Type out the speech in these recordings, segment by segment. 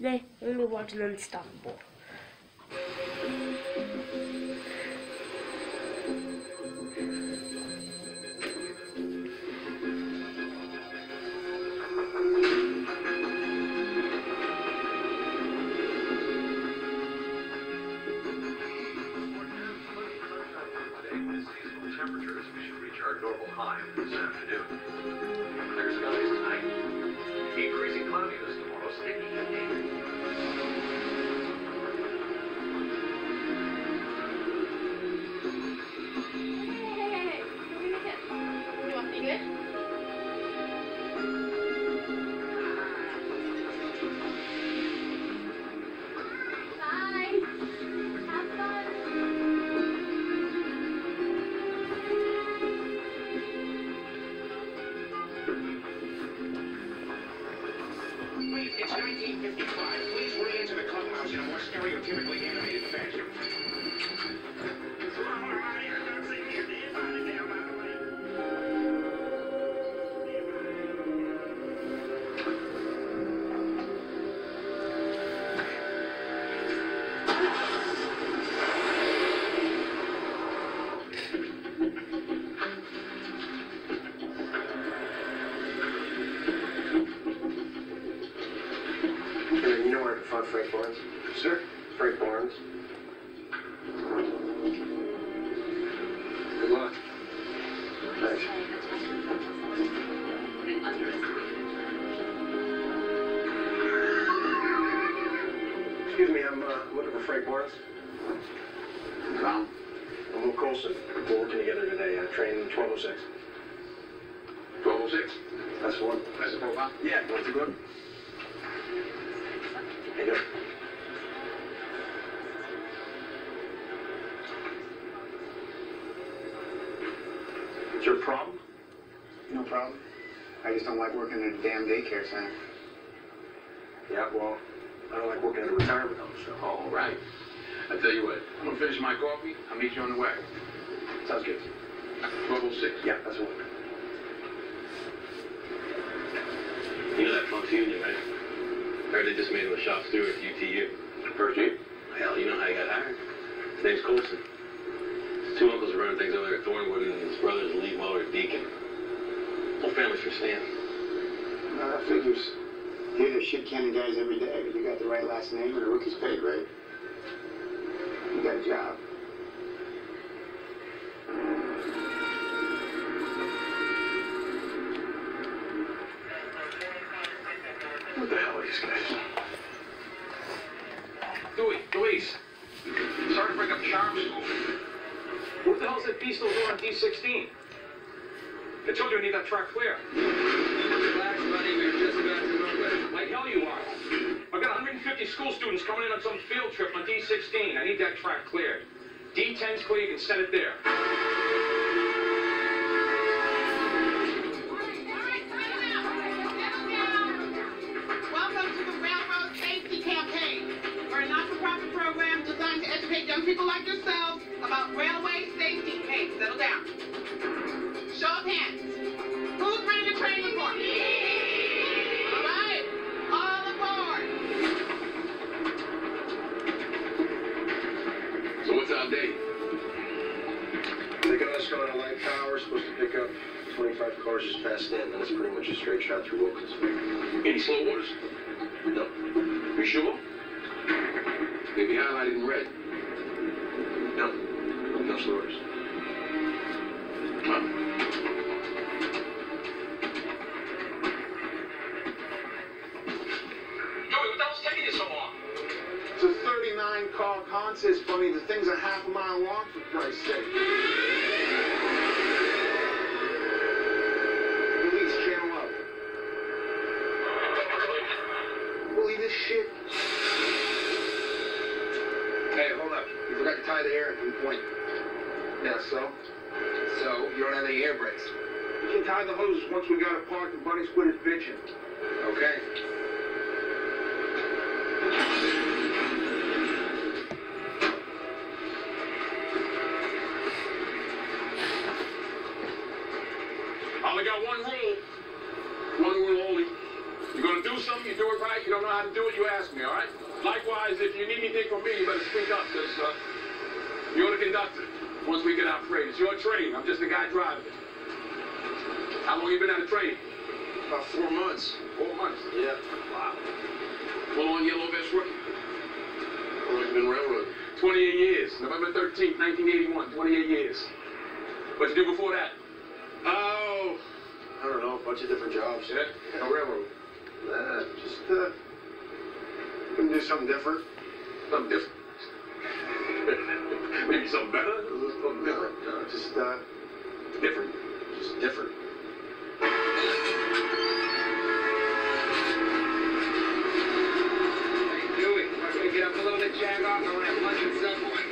Today I'm going to be watching Unstoppable. Temperatures should reach our normal high this afternoon. Clear skies tonight. Increasing cloudiness tomorrow, sticky 50. It's 1955. Please re-enter the clubhouse in a more stereotypically animated fashion. You know where to find Frank Barnes? Sir? Frank Barnes. Good luck. Thanks. Excuse me, I'm looking for Frank Barnes. Found. I'm Will Colson. We're working together today. Train 1206. 1206? That's the one. That's the profile? Yeah, want to go? Hey, go. Is there a problem? No problem. I just don't like working in a damn daycare center. Yeah, well, I don't like working at a retirement home, so. All right. I tell you what, I'm gonna finish my coffee. I'll meet you on the way. Sounds good. 1206. Yeah, that's the one. You know that Funk's Union, right? Heard they just made him a shop steward at UTU. First year? Hell, you know how he got hired? His name's Colson. His two uncles are running things over there at Thornwood, and his brother's lead mower at Deacon. Whole family's from Stan. No, that figures. Here they're shit canning guys every day, but you got the right last name and the rookie's paid right. You got a job. What the hell are these guys? Louise. Sorry to break up the charm school. What the hell's that beast still doing on D16? I told you I need that track clear. Relax, buddy. We're just about to know better. Like hell you are. I've got 150 school students coming in on some field trip on D16. I need that track cleared. D10's clear, you can set it there. Welcome to the Railroad Safety Campaign. We're a not-for-profit program designed to educate young people like yourselves about railway safety. Hey, settle down. Show of hands. Who's ready to train report? All right, all aboard. So what's our date? They're gonna start on Light Tower, supposed to pick up 25 cars just past Stanton, and it's pretty much a straight shot through Wilkins. Any slow orders? No. You sure? They be highlighted in red. No. No slow orders. Huh. Joey, what the hell's taking you so long? It's a 39-car contest, Bunny. The thing's a half a mile long, for Christ's sake. Police, channel up. Believe this shit? Hey, hold up. You forgot to tie the air in point. Yeah, so? So, you don't have any air brakes. We can tie the hoses once we got it parked and Bunny's quit his bitching. Okay. I only got one rule. One rule only. You're gonna do something, you do it right. You don't know know how to do it, you ask me, all right? Likewise, if you need anything from me, you better speak up, because you're the conductor. Once we get out freight, it's your train. I'm just the guy driving it. How long you been on the train? About 4 months. 4 months. Yeah. Wow. Full on yellow vest rookie. How long you been railroading? 28 years. November 13th, 1981. 28 years. What'd you do before that? Oh, I don't know, a bunch of different jobs. Yeah? No railroad. Just, gonna do something different. Something different. Maybe something better? Something different. No, just, Different. just different. Hey, Dewey, I'm gonna get up a little bit, jag off. I want to have lunch and Subway.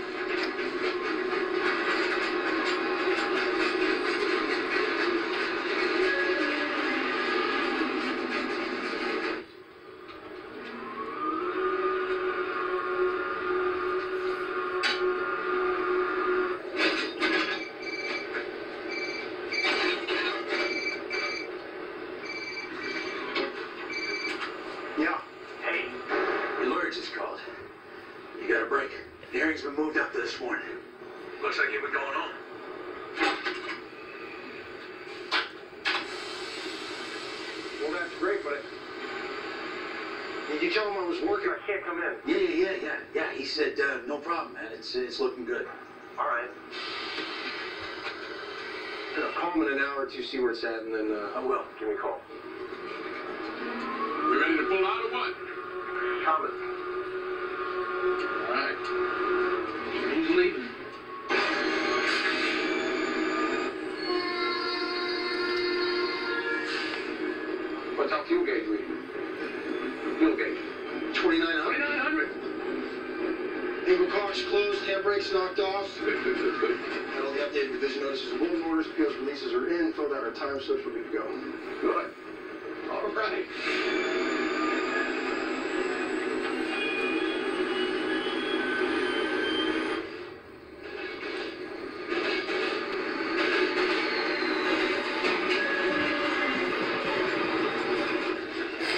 Yeah. Hey, your lawyer just called. You got a break. The hearing's been moved up to this morning. Looks like you've been going home. Well, that's great, but did you tell him I was working? I can't come in. Yeah. He said, no problem, man. It's looking good. All right. Call him in an hour or two, see where it's at, and then I will. give me a call. We ready to pull out or what? Coming. All right. Who's leaving? What's our fuel gauge reading? Fuel gauge. 2,900. 2,900. Angle cocks closed, handbrakes knocked off. Good. Had all the updated division notices and bulletin orders, POs releases are in, filled out our time slips, we're good to go. Good. All right.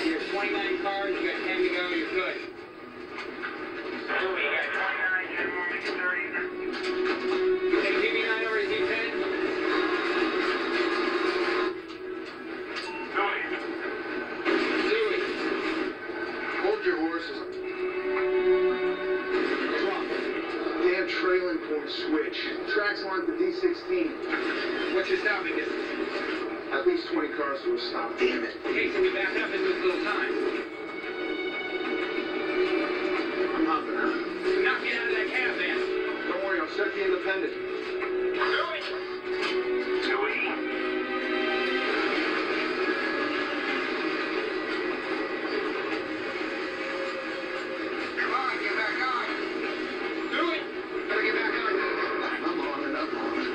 You have 29 cars, you got 10 to go, you're good. Louis, you got 29, 10 more, make it 30. You take TV9 or is he 10? Dewey. Hold your horses. What's wrong? Damn trailing point switch. Tracks on the D16. What's your stopping distance? At least 20 cars to a stop. Damn it. Okay, so we back up and lose a little time. I'm hopping out. Knock it out of that cab, man. Don't worry, I'll set the independent. Come on, get back on. Do it. Gotta get back on. I'm on it, I'm on it.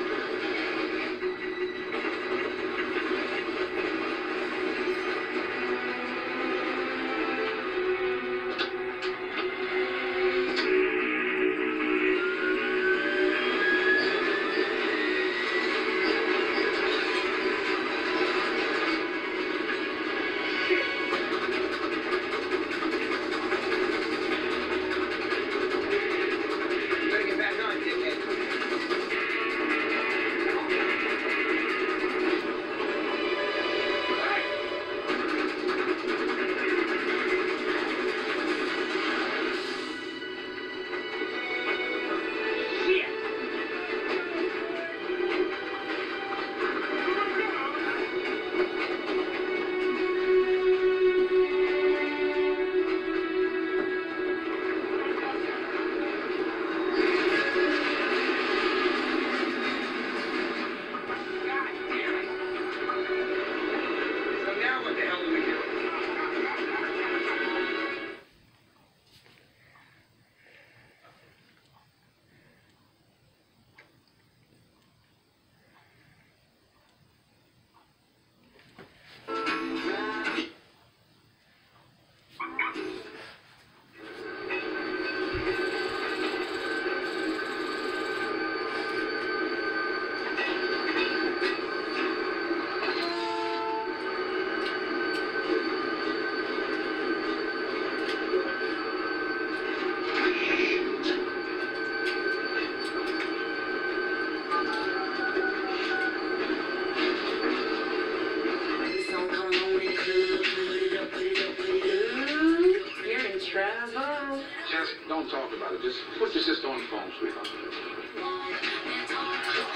Don't talk about it. Just put your sister on the phone, sweetheart.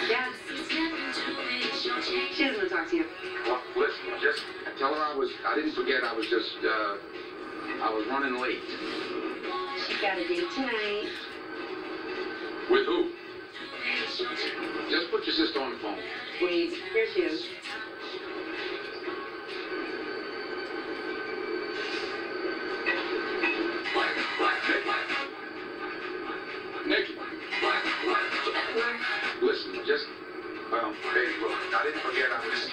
Yeah. She doesn't want to talk to you. Well, listen, just tell her I didn't forget. I was just, I was running late. She's got a date tonight. With who? Just put your sister on the phone. Wait, here she is. Nikki. Listen, just, baby, look, I didn't forget. I was...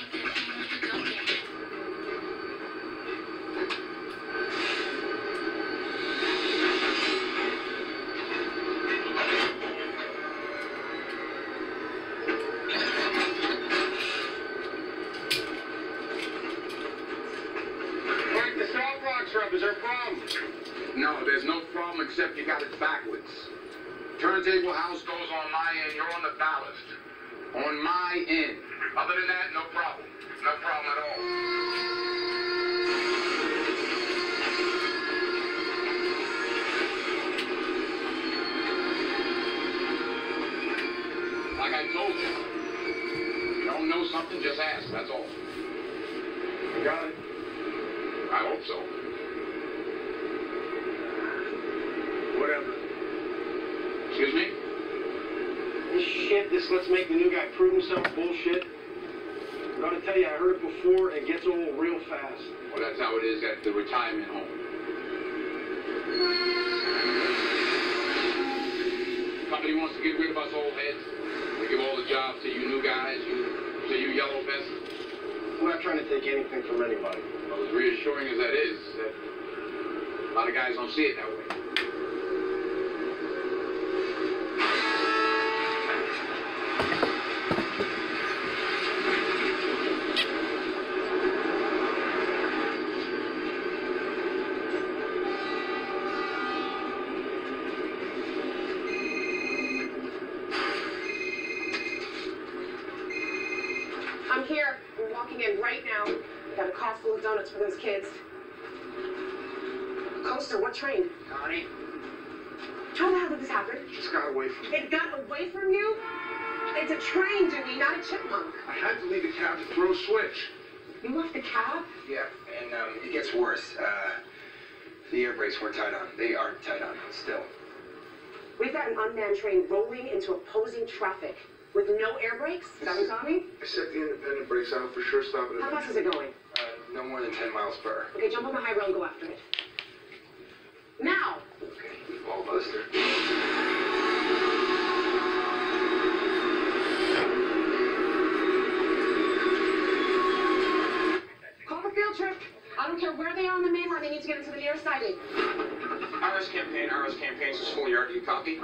Is there a problem? No, there's no problem except you got it backwards. Turntable house goes on my end, you're on the ballast. On my end. Other than that, no problem. No problem at all. Like I told you, if you don't know something, just ask, that's all. You got it? I hope so. Whatever. Excuse me? This shit, this let's make the new guy prove himself bullshit. I gotta tell you, I heard it before, it gets old real fast. Well, that's how it is at the retirement home. The company wants to get rid of us old heads. They give all the jobs to you new guys, to you yellow vests. I'm not trying to take anything from anybody. Well, as reassuring as that is, that a lot of guys don't see it that way. I'm here. I'm walking in right now. Got a car full of donuts for those kids. Coaster, what train? Connie? How the hell did this happen? Just got away from me. It got away from you? It's a train, Dewey, not a chipmunk. I had to leave the cab to throw a switch. You left the cab? Yeah, and it gets worse. The air brakes weren't tied on. They aren't tied on still. We've got an unmanned train rolling into opposing traffic with no air brakes. Is that what's on me? I set the independent brakes out for sure, stop it. How fast is it going? No more than 10 miles per hour. Okay, jump on the high rail and go after it. Now! Okay, ball buster. Call the field trip. I don't care where they are on the main line, they need to get into the nearest siding. RS campaigns is full yard. Do you copy?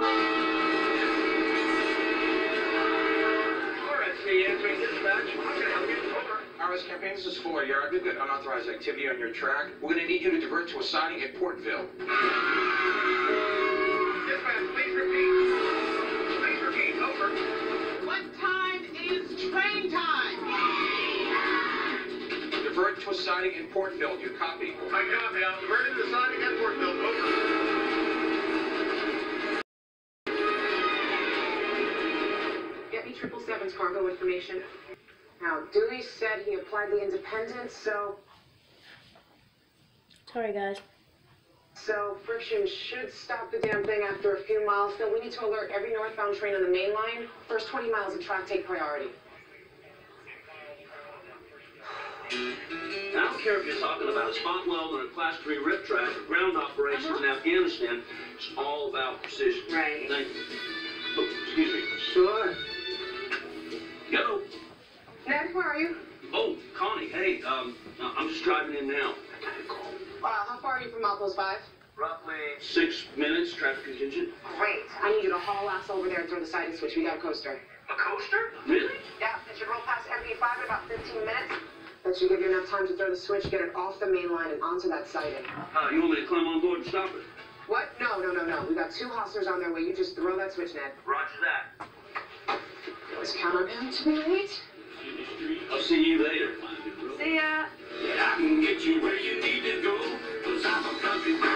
RSC answering dispatch. How can I help you? Over. RS campaigns is full yard. We've got unauthorized activity on your track. We're going to need you to divert to a siding at Portville. Dispatch, please repeat. Please repeat. Over. What time is train time? Divert to a siding in Portville. Do you copy? I copy. I'm diverting to the siding at Portville. Over. Get me 777's cargo information. Now, Dewey said he applied the independent, so Sorry, guys. friction should stop the damn thing after a few miles. Still, we need to alert every northbound train on the main line. First 20 miles of track take priority. I don't care if you're talking about a spot weld or a class 3 rip track or ground operations in Afghanistan. It's all about precision. Right. Thank you. Oh, excuse me. Sure. Go. Ned, where are you? Oh, Connie, hey, I'm just driving in now. How far are you from Outpost 5? Roughly 6 minutes, traffic contingent. Great. I need you to haul ass over there and throw the siding switch. We got a coaster. A coaster? Really? Yeah, it should roll past MD5 in about 15 minutes. That should give you enough time to throw the switch, get it off the main line and onto that siding. You want me to climb on board and stop it? What? No. We got 2 hostlers on their way. You just throw that switch, Ned. Roger that. Always count on him to be late. I'll see you later. See ya. Yeah, I can get you where you need to go, 'cause I'm a country boy.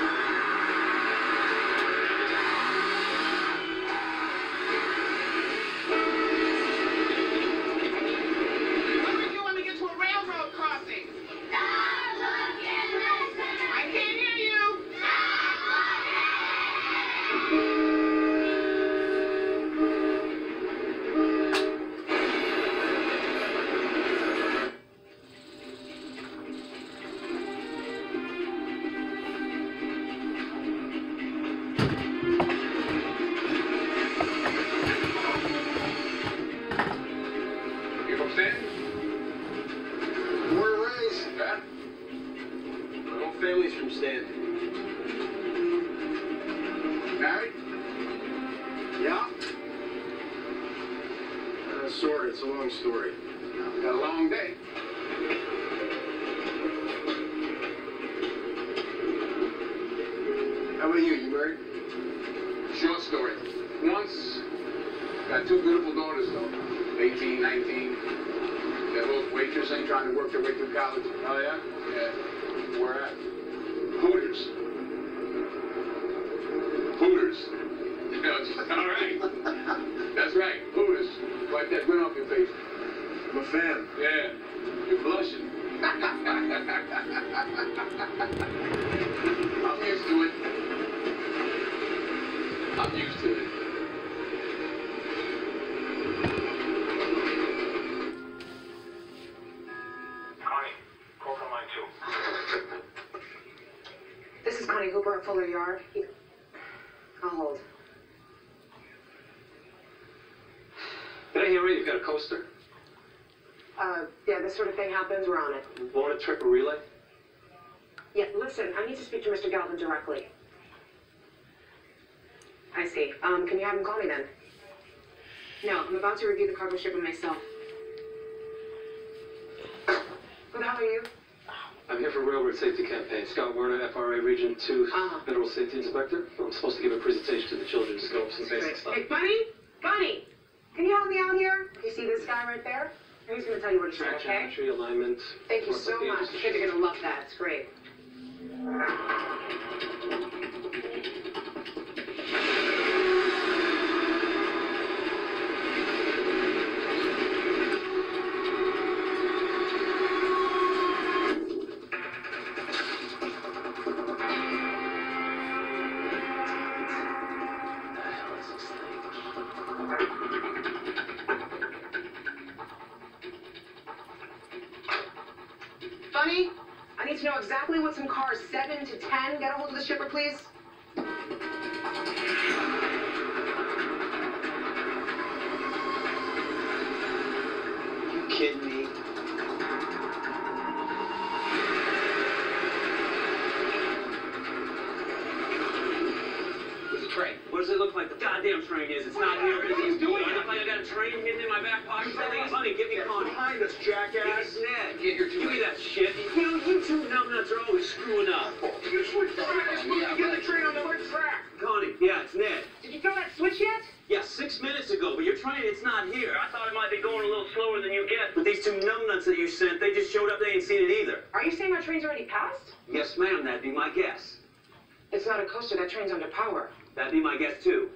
It's a long story. Got a long day. How about you? You married? Short story. Once, got two beautiful daughters though, 18, 19. They're both waitressing, trying to work their way through college. Oh, yeah? Yeah. Where at? Hooters. Hooters. All right. That's right. Hooters. Wipe that grin off your face. I'm a fan. Yeah. You're blushing. I'm used to it. I'm used to it. Connie, Coca Line 2. This is Connie Hooper at Fuller Yard. I'll hold. Did I hear right? You've got a coaster? Yeah, this sort of thing happens. We're on it. Want a triple relay? Yeah, listen, I need to speak to Mr. Galvin directly. I see. Can you have him call me then? No, I'm about to review the cargo shipment myself. Who the hell are you? I'm here for Railroad Safety Campaign. Scott Werner, FRA Region 2, Uh-huh. Federal Safety Inspector. I'm supposed to give a presentation to the children to scope some basic stuff. Hey, Bunny? Bunny! Can you help me out here? You see this guy right there? He's going to tell you where to Track go, okay? geometry, alignment. Thank you what's so up the much. industry. Kids are going to love that. It's great. Bunny, I need to know exactly what's in cars 7 to 10. Get a hold of the shipper, please. You kidding me? There's a train. What does it look like the goddamn train is? It's not here. What are you doing? I look like I got a train hidden in my back pocket. Please, honey, give me Connie. Behind us, jackass. It's Ned. Get here too Give me late. that shit. You know, you two numbnuts are always screwing up. You switched on us. Get the train on the right track. Connie, yeah, it's Ned. Did you throw that switch yet? Yeah, 6 minutes ago, but your train, it's not here. I thought it might be going a little slower than you get. But these two numbnuts that you sent, they just showed up, they ain't seen it either. Are you saying my train's already passed? Yes, ma'am, that'd be my guess. It's not a coaster. That train's under power. That'd be my guess, too.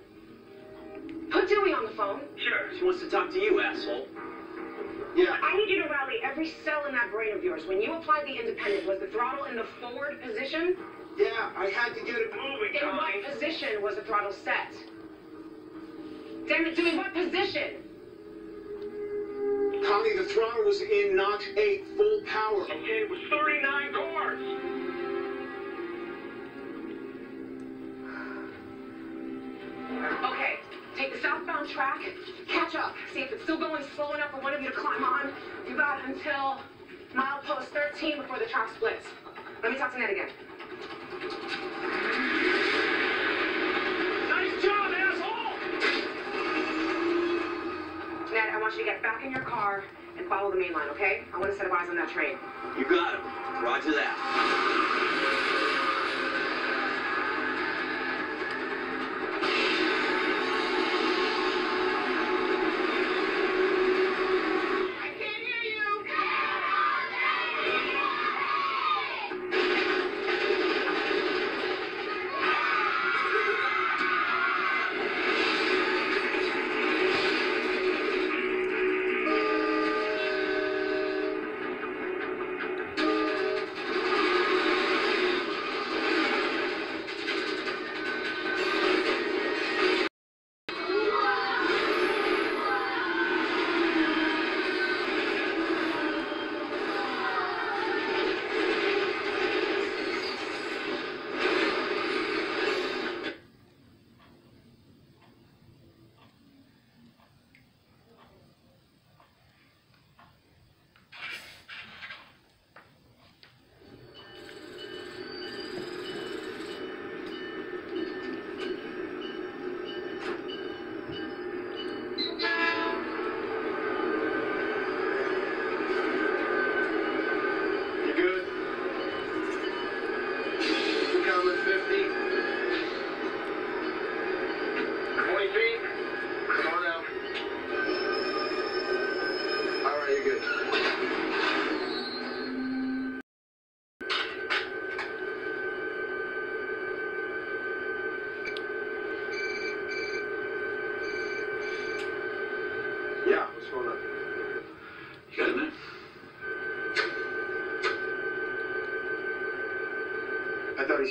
Put Dewey on the phone. Sure, she wants to talk to you, asshole. Yeah. I need you to rally every cell in that brain of yours. When you applied the independent, was the throttle in the forward position? Yeah, I had to get it moving, In what position was the throttle set? Damn it, Dewey, what position? Connie, the throttle was in notch 8, full power. Okay, it was 39 cars. Okay, take the southbound track, catch up, see if it's still going slow enough for one of you to climb on. You got until milepost 13 before the track splits. Let me talk to Ned again. Nice job, asshole! Ned, I want you to get back in your car and follow the main line, okay? I want to set eyes on that train. You got him. Roger that. I can't hear you.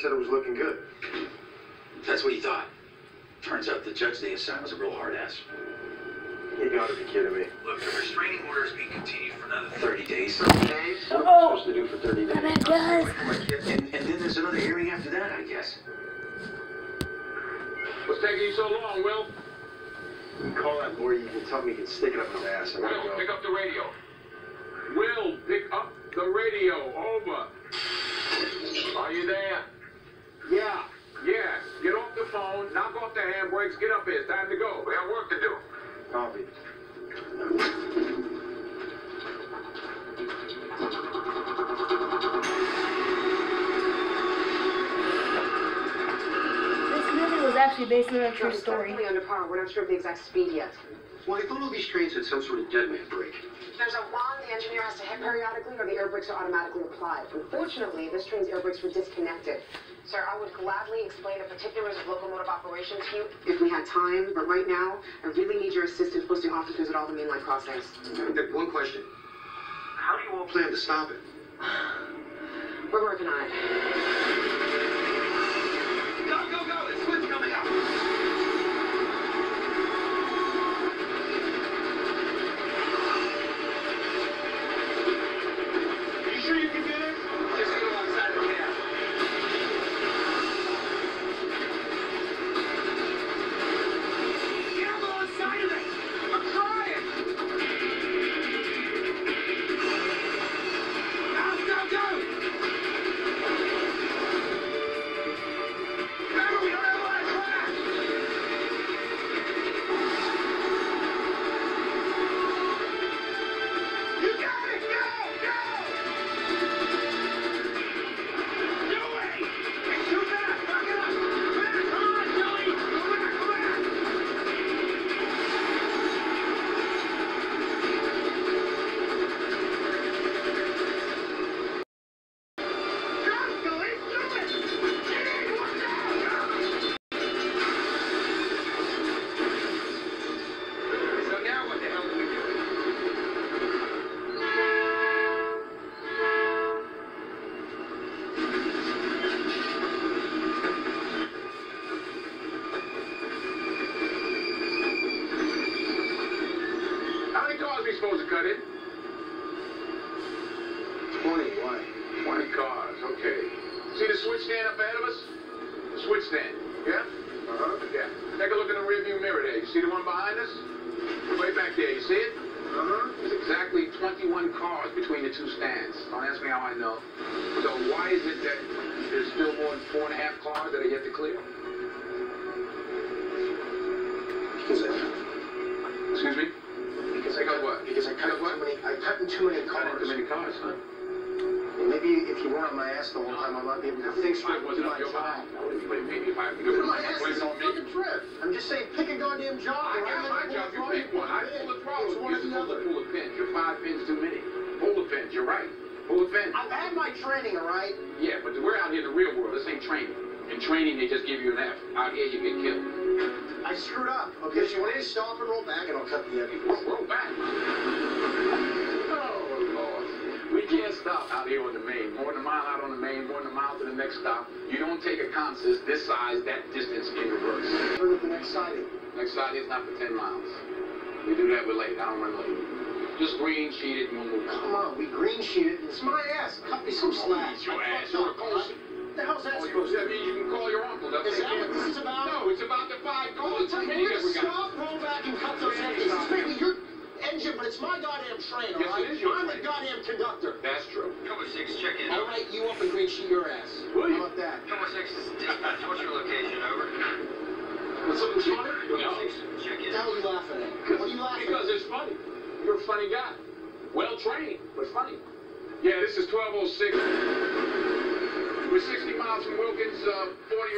said it was looking good. That's what he thought. Turns out the judge they assigned was a real hard ass. You gotta be kidding me. Look, the restraining order is being continued for another 30 days. 30 days? What am I supposed to do for 30 days? And then there's another hearing after that, I guess. What's taking you so long, Will? You can call that lawyer, you can tell me he can stick it up his ass. I gotta Will, go. pick up the radio. Will, pick up the radio. Over. Are you there? Yeah. Yes. Get off the phone, knock off the handbrakes, get up here. It's time to go. We have work to do. Copy. This movie was actually based on a true It's story. definitely under par. We're not sure of the exact speed yet. Well, I thought all these trains had some sort of dead man brake. There's a wand the engineer has to hit periodically or the air brakes are automatically applied. Unfortunately, this train's air brakes were disconnected. Sir, I would gladly explain the particulars of locomotive operation to you if we had time, but right now, I really need your assistance posting officers at all the mainline crossings. One question. How do you all plan to stop it? We're working on it. Go, go, go! It's Swift coming out! You sure you can do this? Just go outside the cab. Get on the other side of it! I'm trying! Go, go, go! Remember, we don't have a lot of track! You got it! Go! Go! No way! It's too fast! Back it up! Back! Come on, Joey! Go back! Go back! Go, Joey! Do it! Gee, watch out! So now what the hell do we do? How many cars are we supposed to cut in? 20, why? 20 cars, okay. See the switch stand up ahead of us? The switch stand, yeah? Uh-huh. Yeah. Take a look in the rearview mirror there. You see the one behind us? Way back there, you see it? Uh-huh. There's exactly 21 cars between the two stands. Don't ask me how I know. So why is it that there's still more than 4.5 cars that are yet to clear? Because Excuse me? I cut what? Because I cut in What? too many. I cut in too many Cut in cars. too many cars, huh? And maybe if you weren't on my ass the whole time, I might be able to think straight I with wasn't my up your job. behind. Maybe if I My ass blame is it on on me. fucking trip. I'm just saying, pick a goddamn job. I got my job. You pick one. I pull the throttle. You're supposed to pull the pins. You're 5 pins too many. Pull the pins. You're right. Pull the pins. I've had my training, all right? Yeah, but we're out here in the real world. This ain't training. In training, they just give you an F. Out here, you get killed. I screwed up. Okay, so you want me to stop and roll back, and I'll cut the evidence. Roll back. Oh, Lord. We can't stop out here on the main. More than a mile out on the main, more than a mile to the next stop. You don't take a consist this size, that distance in reverse. Turn at the next siding. Next siding is not for 10 miles. We do that with late. I don't run late. Just green sheet it and we'll move Come on. on, we green sheeted. It's my ass. Cut me some slack. It's your I ass. fucked You're a up, Colson. What the hell's that Oh, supposed to that means you can call your uncle. They'll Is take that care what of this it. is about? No, it's about the 5 cars. Tell Too you, many we're that gonna we got. stop, roll back, and cut those empties. It's maybe your engine, but it's my goddamn train, all Yes, right? it is your I'm train. the goddamn conductor. That's true. Cover 6, check in. I'll write you up and green sheet your ass. Will you? How about that? Cover 6, this is dispatch. What's your location? Over. What's something funny? Cover 6, check What in. the hell are you laughing at? What are you laughing Because at? it's funny. You're a funny guy. Well trained, but funny. Yeah, this is 1206. We're 60 miles from Wilkins, 40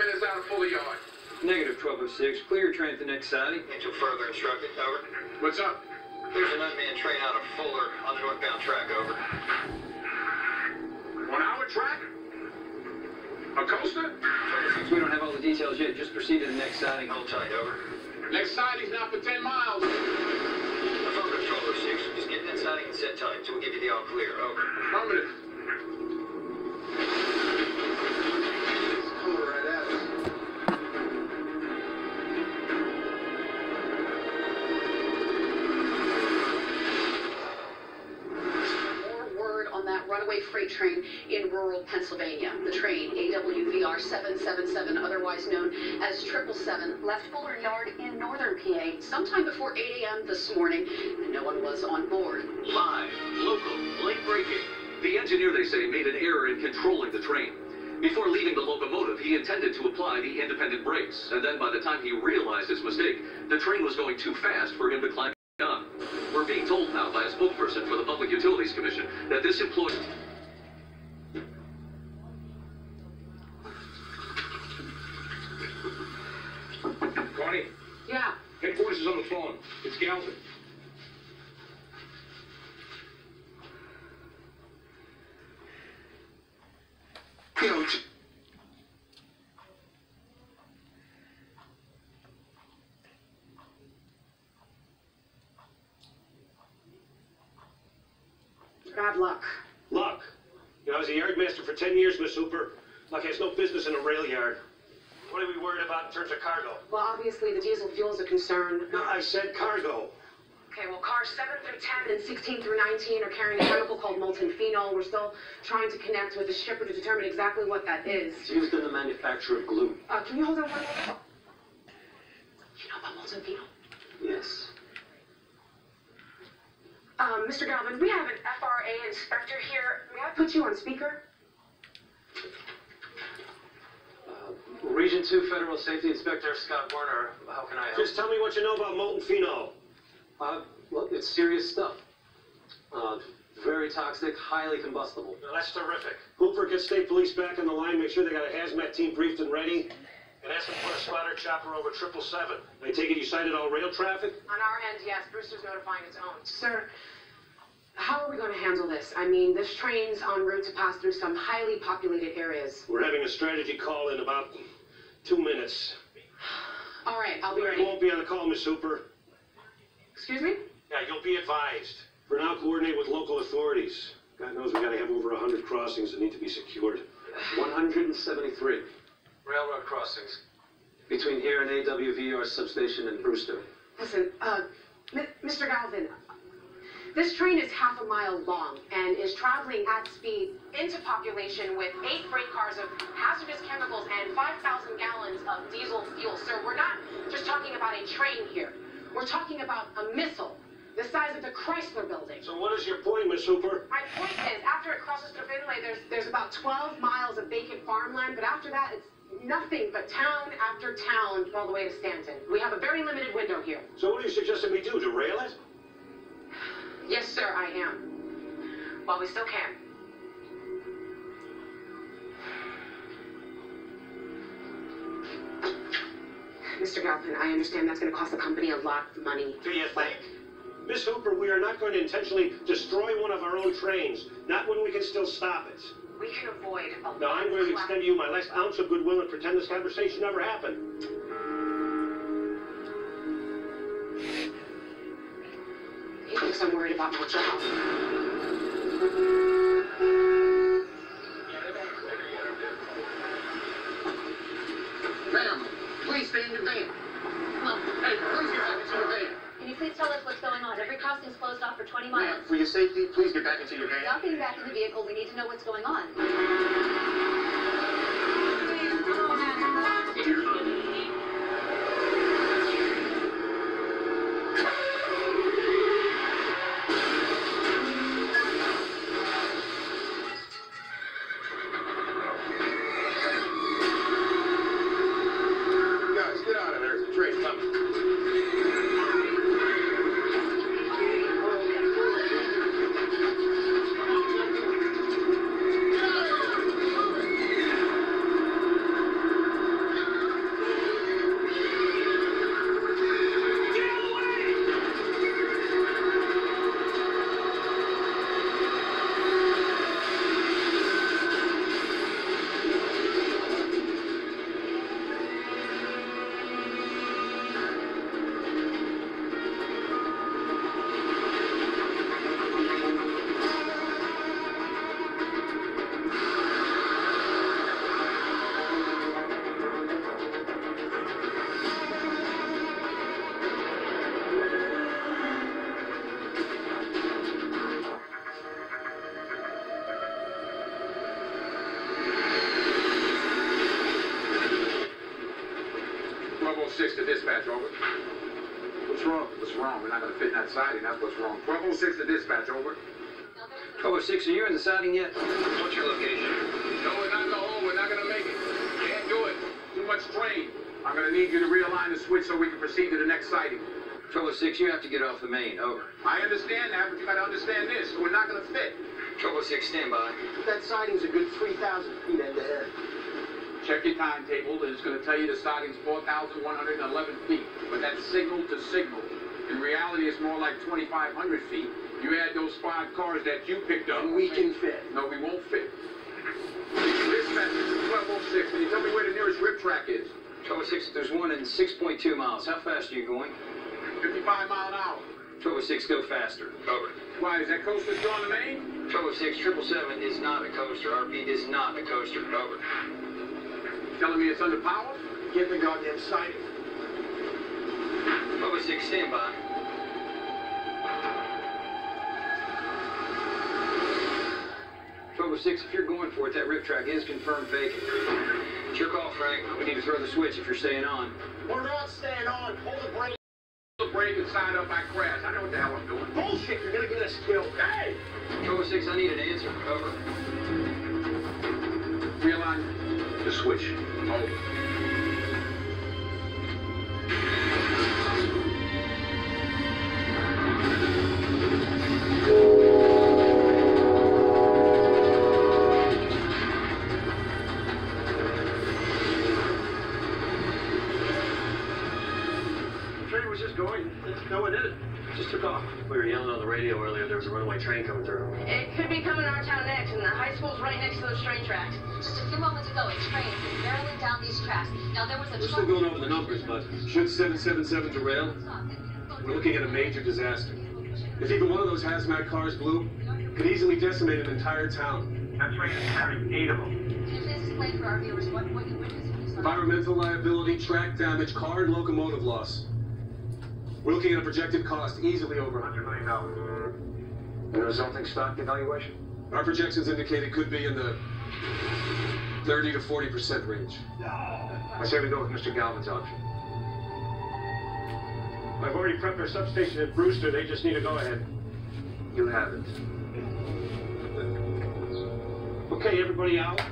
minutes out of Fuller Yard. Negative 1206. Clear your train at the next siding. Until further instructed. Over. What's up? There's an unmanned train out of Fuller on the northbound track. Over. On our track? A coaster? We don't have all the details yet. Just proceed to the next siding. Hold tight. Over. Next siding's not for 10 miles. Affirmative 1206. Just get that siding and set tight, so we'll give you the all clear. Over. Affirmative. train in rural Pennsylvania. The train, AWVR 777, otherwise known as 777, left Fuller Yard in northern PA sometime before 8 a.m. this morning, and no one was on board. Live, local, late-breaking. The engineer, they say, made an error in controlling the train. Before leaving the locomotive, he intended to apply the independent brakes, and then by the time he realized his mistake, the train was going too fast for him to climb on. We're being told now by a spokesperson for the Public Utilities Commission that this employee... Connie, Yeah. headquarters is on the phone. It's Galvin. Bad luck. Luck? You know, I was a yardmaster for 10 years, Miss Hooper. Luck has no business in a rail yard. What are we worried about in terms of cargo? Well, obviously, the diesel fuel is a concern. No, I said cargo. Okay, well, cars 7 through 10 and 16 through 19 are carrying a chemical called molten phenol. We're still trying to connect with the shipper to determine exactly what that is. It's used in the manufacture of glue. Can you hold on one moment? You know about molten phenol? Yes. Mr. Galvin, we have an FRA inspector here. May I put you on speaker? Region 2 Federal Safety Inspector Scott Warner. How can I help? Just tell me what you know about molten phenol. Well, it's serious stuff. Very toxic, highly combustible. Now, that's terrific. Hooper, get state police back on the line. Make sure they got a hazmat team briefed and ready. And ask them to put a spotter chopper over 777. I take it you cited all rail traffic? On our end, yes. Brewster's notifying its own. Sir, how are we going to handle this? I mean, this train's en route to pass through some highly populated areas. We're having a strategy call in about 2 minutes. All right, I'll be ready. You won't be on the call, Miss Hooper. Excuse me? Yeah, you'll be advised. For now, coordinate with local authorities. God knows we gotta have over 100 crossings that need to be secured. 173 railroad crossings between here and AWVR substation in Brewster. Listen, Mr. Galvin, this train is half a mile long and is traveling at speed into population with 8 freight cars of hazardous chemicals and 5,000 gallons of diesel fuel. Sir, we're not just talking about a train here. We're talking about a missile the size of the Chrysler building. So what is your point, Miss Hooper? My point is, after it crosses through Finlay, there's about 12 miles of vacant farmland, but after that, it's nothing but town after town all the way to Stanton. We have a very limited window here. So what are you suggesting we do, derail it? Yes, sir, I am. While we still can. Mr. Galpin, I understand that's going to cost the company a lot of money. Do you think? Miss Hooper, we are not going to intentionally destroy one of our own trains. Not when we can still stop it. We can avoid a lot. Now, I'm going to extend to you my last ounce of goodwill and pretend this conversation never happened. He thinks I'm worried about my job. Ma'am, please stay in your van. Well, hey, please get back into your van. Can you please tell us what's going on? Every crossing's closed off for 20 miles. Ma'am, for your safety, please get back into your van. Without getting back in the vehicle, we need to know what's going on. Guys, get out of there. There's a train coming. 1206 to dispatch, over. What's wrong? What's wrong? We're not going to fit in that siding. That's what's wrong. 1206 to dispatch, over. 1206, are you in the siding yet? What's your location? No, we're not in the hole. We're not going to make it. Can't do it. Too much strain. I'm going to need you to realign the switch so we can proceed to the next sighting. 1206, you have to get off the main, over. I understand that, but you got to understand this. We're not going to fit. 1206, stand by. That siding's a good 3,000 feet end to end. Check your timetable, and it's going to tell you the siding's 4,111 feet. But that's signal to signal. In reality, it's more like 2,500 feet. You add those 5 cars that you picked up. We can fit. No, we won't fit. Dispatch, this is 1206. Can you tell me where the nearest rip track is? 1206, there's one in 6.2 miles. How fast are you going? 55 mile an hour. 1206, go faster. Over. Why, is that coaster still on the main? 1206, 777 is not a coaster. RP is not a coaster. Over. Telling me it's under power? Get the goddamn siding. 1206, stand by. If you're going for it, that rip track is confirmed vacant. It's your call, Frank. We need to throw the switch if you're staying on. We're not staying on. Pull the brake. Pull the brake and side up, I crash. I know what the hell I'm doing. Bullshit, you're gonna get us killed. Hey! 1206, I need an answer. Over. Realign the switch. Over. No, it didn't. Just took off. We were yelling on the radio earlier. There was a runaway train coming through. It could be coming to our town next, and the high school's right next to those train tracks. Just a few moments ago, a train was barreling down these tracks. Now there was a We're truck. still going over the numbers, but should 777 derail, we're looking at a major disaster. If even one of those hazmat cars blew, it could easily decimate an entire town. That train is carrying 8 of them. Can you please explain for our viewers what you witnessed when you saw Environmental liability, track damage, car and locomotive loss. We're looking at a projected cost easily over $100 million. And the resulting stock evaluation? Our projections indicate it could be in the 30 to 40% range. I say we go with Mr. Galvin's option. I've already prepped our substation at Brewster. They just need to go ahead. You have it. Okay, everybody out.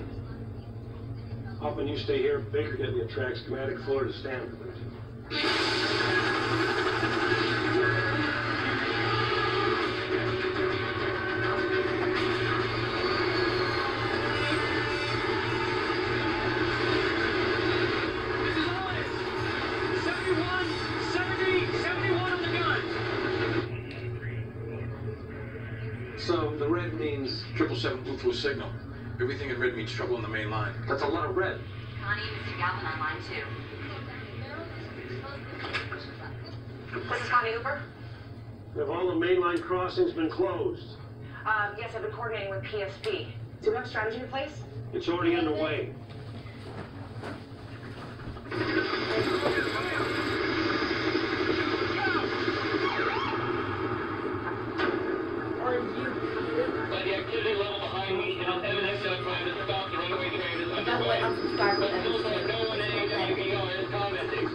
Hoffman, you stay here. Baker, get me a track schematic, floor to stand. So the red means 777 blew through a signal. Everything in red means trouble on the main line. That's a lot of red. Connie and Mr. Galvin on line 2. This is Connie Hooper. Have all the mainline crossings been closed? Yes, I've been coordinating with PSP. Do we have a strategy in place? It's already underway. By the activity level behind me, and evidence of trying to stop the runaway train is underway. But no one at AWVR is commenting.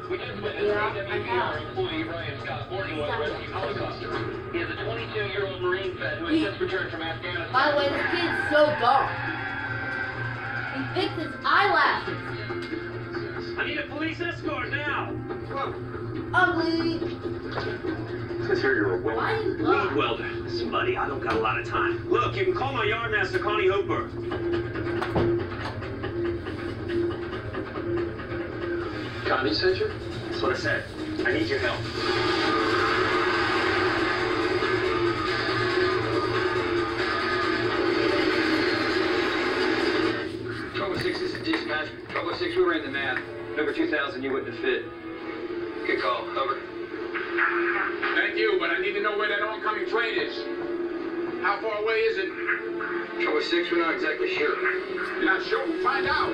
We just witnessed AWVR employee Brian Scott boarding one rescue helicopter. He is a 22-year-old Marine vet who has just returned from Afghanistan. By the way, this kid's so dumb. He picked his eyelashes. I need a police escort now. Ugly. Says here you're a welder. Lead welder. Listen, buddy, I don't got a lot of time. Look, you can call my yardmaster, Connie Hooper. Connie sent you? That's what I said. I need your help. This is dispatch. 1206, we ran the math. Number 2000, you wouldn't have fit. Good call. Over. Thank you, but I need to know where that oncoming train is. How far away is it? 1206, we're not exactly sure. You're not sure? We'll find out.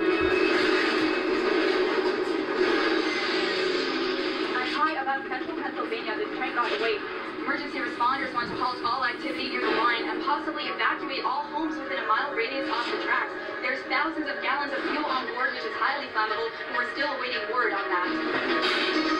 Hi, about Central Pennsylvania, this train got away. Emergency responders want to halt all activity near the line and possibly evacuate all homes within a mile radius off the tracks. There's thousands thousands of gallons of fuel on board, which is highly flammable, and we're still awaiting word on that.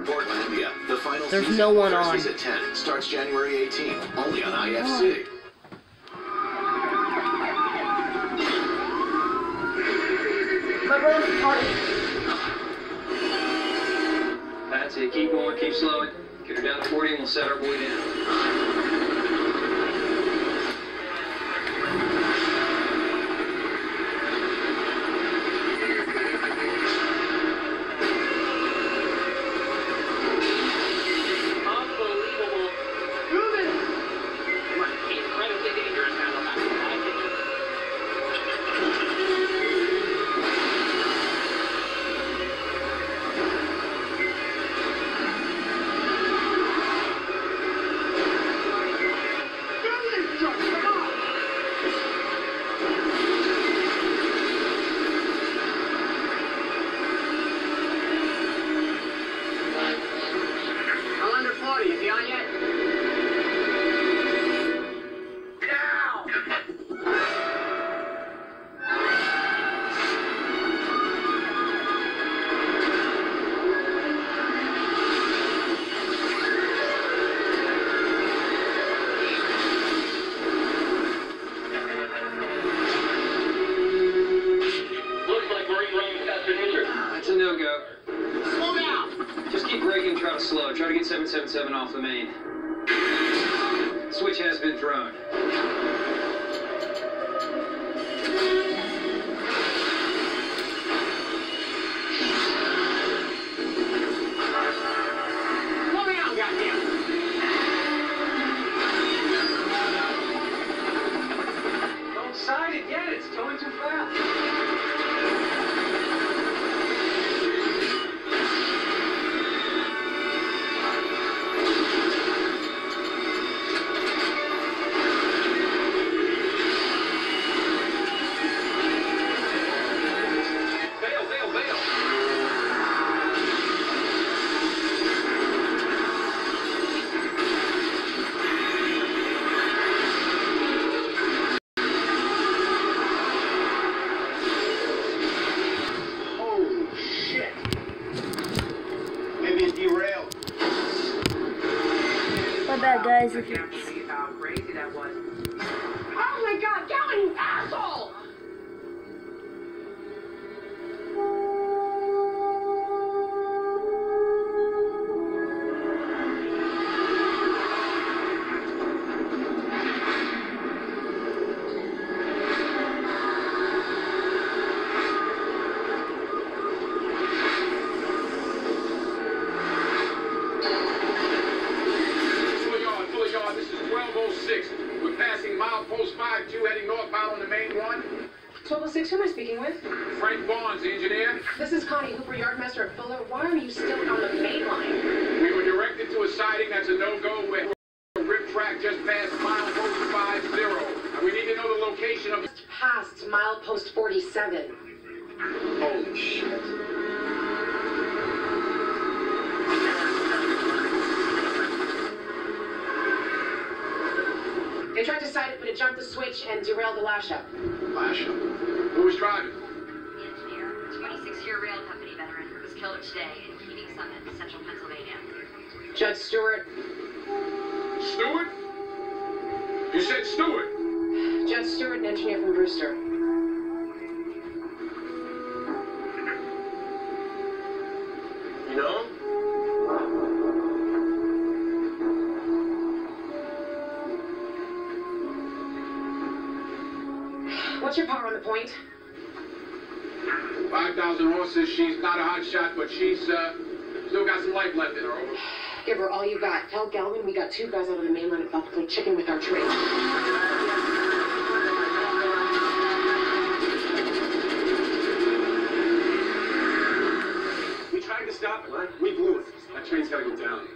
Portland, India. The final There's season, no one Thursdays on. at 10. Starts January 18th. Only on IFC. My brother's party. That's it. Keep going. Keep slowing. Get her down to 40 and we'll set our boy down. Try to get 777 off the main. Switch has been thrown. Slow down, goddamn! Don't side it yet. It's going too fast. Bad guys. I can't believe how crazy that was. Oh my God, Gavin, you asshole! speaking with? Frank Barnes, the engineer. This is Connie Hooper, yardmaster at Fuller. Why are you still on the main line? We were directed to a sighting that's a no-go with a rip track just past milepost 50. And we need to know the location of... Just past milepost 47. Holy shit. They tried to sight it, but it jumped the switch and derailed the lash up. Lash up? Who was driving? The engineer, 26-year rail company veteran, was killed today in Keating Summit, central Pennsylvania. Judge Stewart. Stewart? You said Stewart? Judge Stewart, an engineer from Brewster. You know? What's your power on the point? 5,000 horses. She's not a hot shot, but she's still got some life left in her. Over. Give her all you got. Tell Gelman we got 2 guys out on the main line about to play chicken with our train. We tried to stop it. We blew it. That train's got to go down.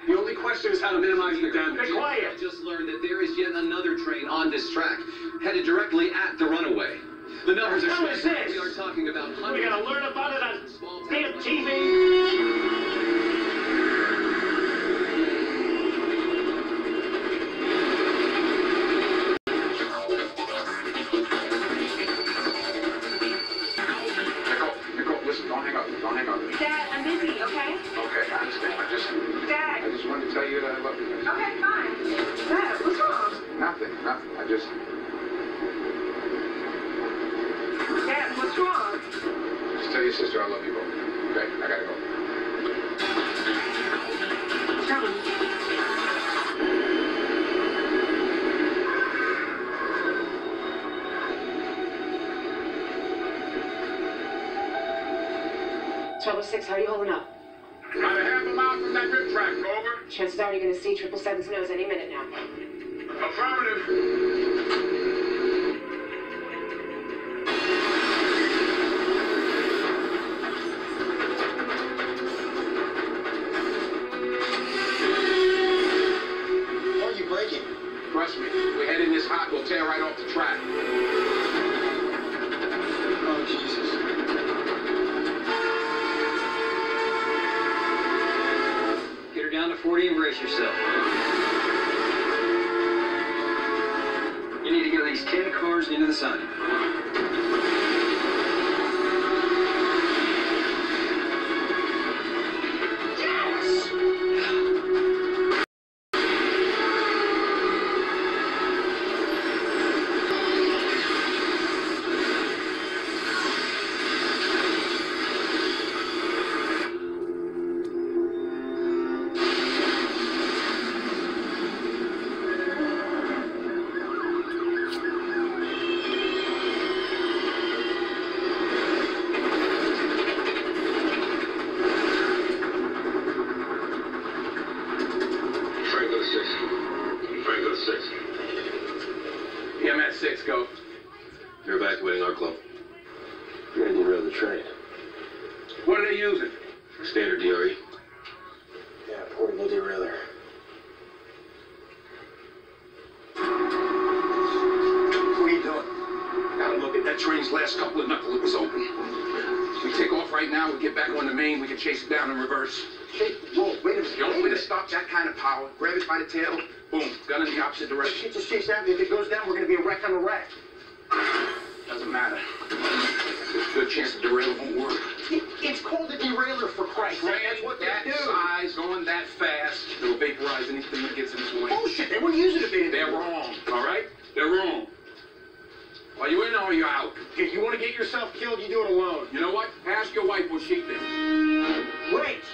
The only question is how to minimize the damage. Be quiet. I just learned that there is yet another train on this track, headed directly at the runaway. The numbers are What is this? We are talking about hundreds. We gotta learn about it on small damn towns. TV. Nicole, listen, don't hang up. Don't hang up. Dad, I'm busy, okay? Okay, I understand. I Dad. just wanted to tell you that I love you. Okay, fine. Dad, what's wrong? Nothing. I just... Dad, what's wrong? Just tell your sister I love you both. Okay? I gotta go. Tell me. .1206, how are you holding up? About a half a mile from that rip track, over. Chances are you're going to see 777's nose any minute now. Affirmative. Why are you braking? Trust me, we head in this hot, we'll tear right off the track. Oh, Jesus. Get her down to 40 and brace yourself. You need to get these 10 cars into the sun. EMS 6, go. You're evacuating our club. You're gonna derail the train. What are they using? Standard DRE. Yeah, portable derailer. What are you doing? Gotta look at that train's last couple of knuckles. It was open. We take off right now, we get back on the main, we can chase it down in reverse. Hey, whoa, wait a minute. The only way to stop that kind of power, grab it by the tail, boom, gun in the opposite direction. Shit, just chase after it. If it goes down, we're gonna be a wreck on a wreck. Doesn't matter. There's a good chance the derail won't work. It's called a derailer, for Christ's sake. That's Train what that they do. size, going that fast, it'll vaporize anything that gets in its way. Bullshit, they wouldn't use it if they didn't. They're wrong, all right? They're wrong. Are you in or are you out? If you want to get yourself killed, you do it alone. You know what? Ask your wife what she thinks. Wait!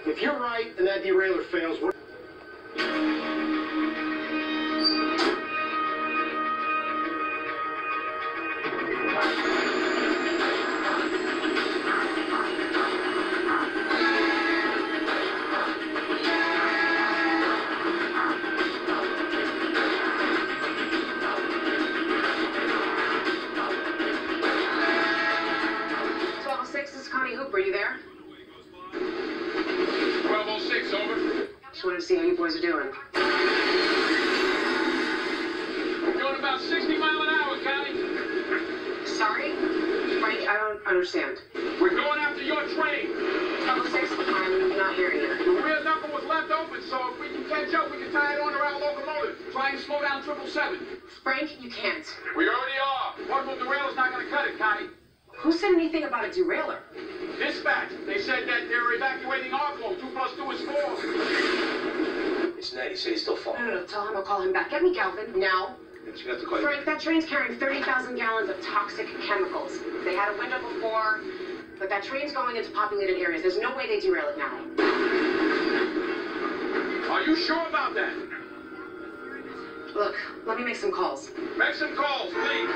If you're right and that derailer fails, we're... understand. We're going after your train. 6, I'm not hearing you. The rear knuckle was left open, so if we can catch up, we can tie it on around locomotive. Trying to slow down 777. Frank, you can't. We already are. Portable derail's not going to cut it, Connie. Who said anything about a derailer? Dispatch. They said that they're evacuating Arklow. 2 + 2 is 4. It's Ned. He said he's still falling. No, tell him I'll call him back. Get me Galvin, now. But you have to call you. Frank, that train's carrying 30,000 gallons of toxic chemicals. They had a window before, but that train's going into populated areas. There's no way they derail it now. Are you sure about that? Look, let me make some calls. Make some calls, please.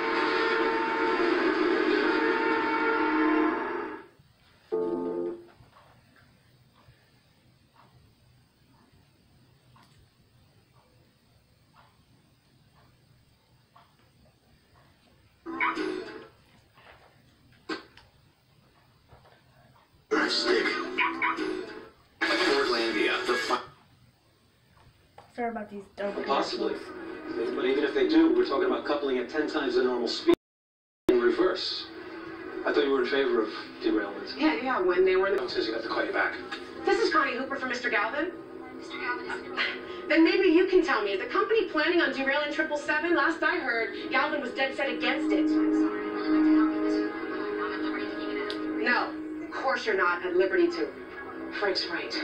Sorry about these double. Possibly. But even if they do, we're talking about coupling at 10 times the normal speed in reverse. I thought you were in favor of derailment. Yeah, when they were in the... It says you have to call you back. This is Connie Hooper from Mr. Galvin. Mr. Galvin is... Then maybe you can tell me, is the company planning on derailing 777? Last I heard, Galvin was dead set against it. I'm sorry, I would like to help you, Mr. Hooper, but I'm not at liberty to give you that. No, of course you're not at liberty to. Frank's right.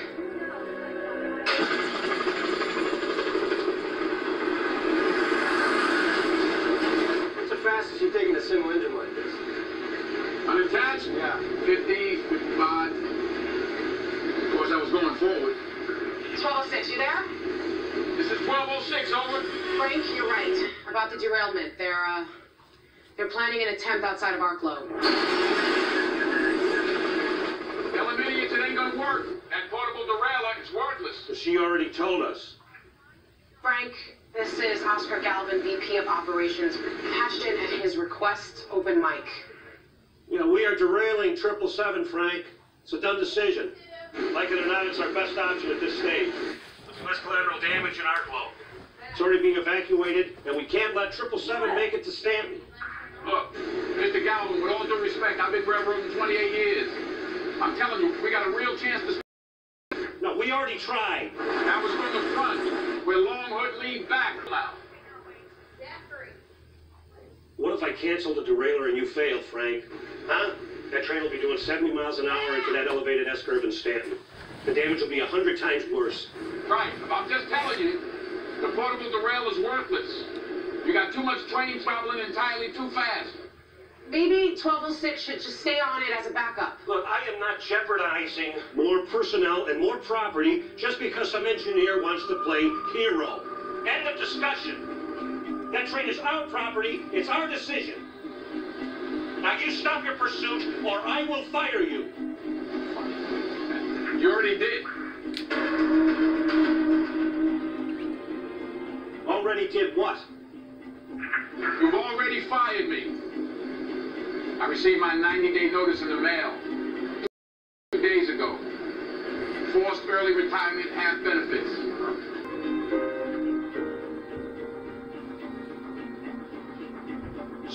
What's the fastest you've taken a single engine like this? Unattached? Yeah. 50, 55. Of course, I was going forward. 1206, you there? This is 1206, over. Frank, you're right about the derailment. They're planning an attempt outside of Arklow. Tell them idiots it ain't gonna work. That portable derailer is worthless. So she already told us. Frank, this is Oscar Galvin, VP of Operations. Patched in at his request, open mic. You know, we are derailing 777, Frank. It's a done decision. Like it or not, it's our best option at this stage. There's less collateral damage in Arklow. It's already being evacuated, and we can't let 777 make it to Stanton. Look, Mr. Galvin, with all due respect, I've been railroading 28 years. I'm telling you, we got a real chance to... No, we already tried. That was from the front, where Long Hood leaned back now. What if I cancel the derailer and you fail, Frank? Huh? That train will be doing 70 miles an hour into that elevated S-curve in Stanton. The damage will be 100 times worse. Right, I'm just telling you, the portable derail is worthless. You got too much train traveling entirely too fast. Maybe 1206 should just stay on it as a backup. Look, I am not jeopardizing more personnel and more property just because some engineer wants to play hero. End of discussion. That train is our property. It's our decision. Now you stop your pursuit or I will fire you. You already did. Already did what? You've already fired me. I received my 90-day notice in the mail 2 days ago. Forced early retirement, half benefits.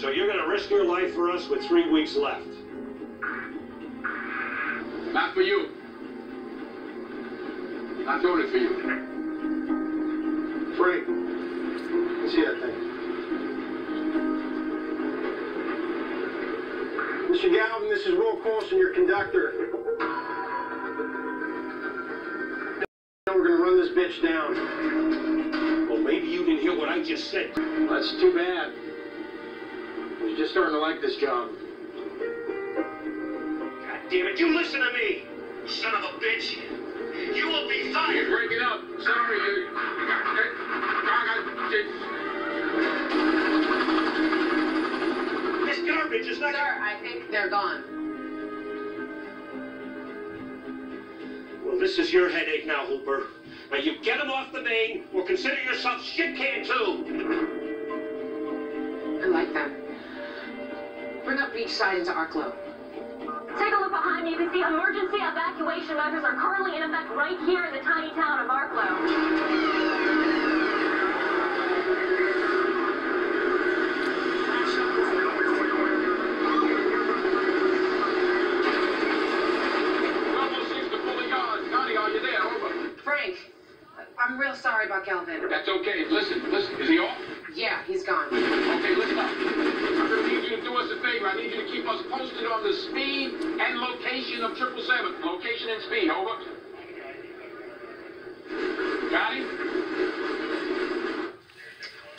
So you're going to risk your life for us with 3 weeks left? Not for you. Not doing it for you. Frank, see that thing. Mr. Galvin, this is Will Coulson, your conductor. We're gonna run this bitch down. Well, maybe you didn't hear what I just said. That's too bad. I was just starting to like this job. God damn it, you listen to me! Son of a bitch! You will be fired! You're breaking up. Sorry, This garbage is not... Sir, I think they're gone. Well, this is your headache now, Hooper. Now you get them off the main, or consider yourself shit can too! I like that. Bring up beachside into Arklow. Take a look behind me. You can see emergency evacuation measures are currently in effect right here in the tiny town of Arklow. Galvin. That's okay. Listen. Is he off? Yeah, he's gone. Okay, listen up. I'm going to need you to do us a favor. I need you to keep us posted on the speed and location of 777. Location and speed, over. Got him?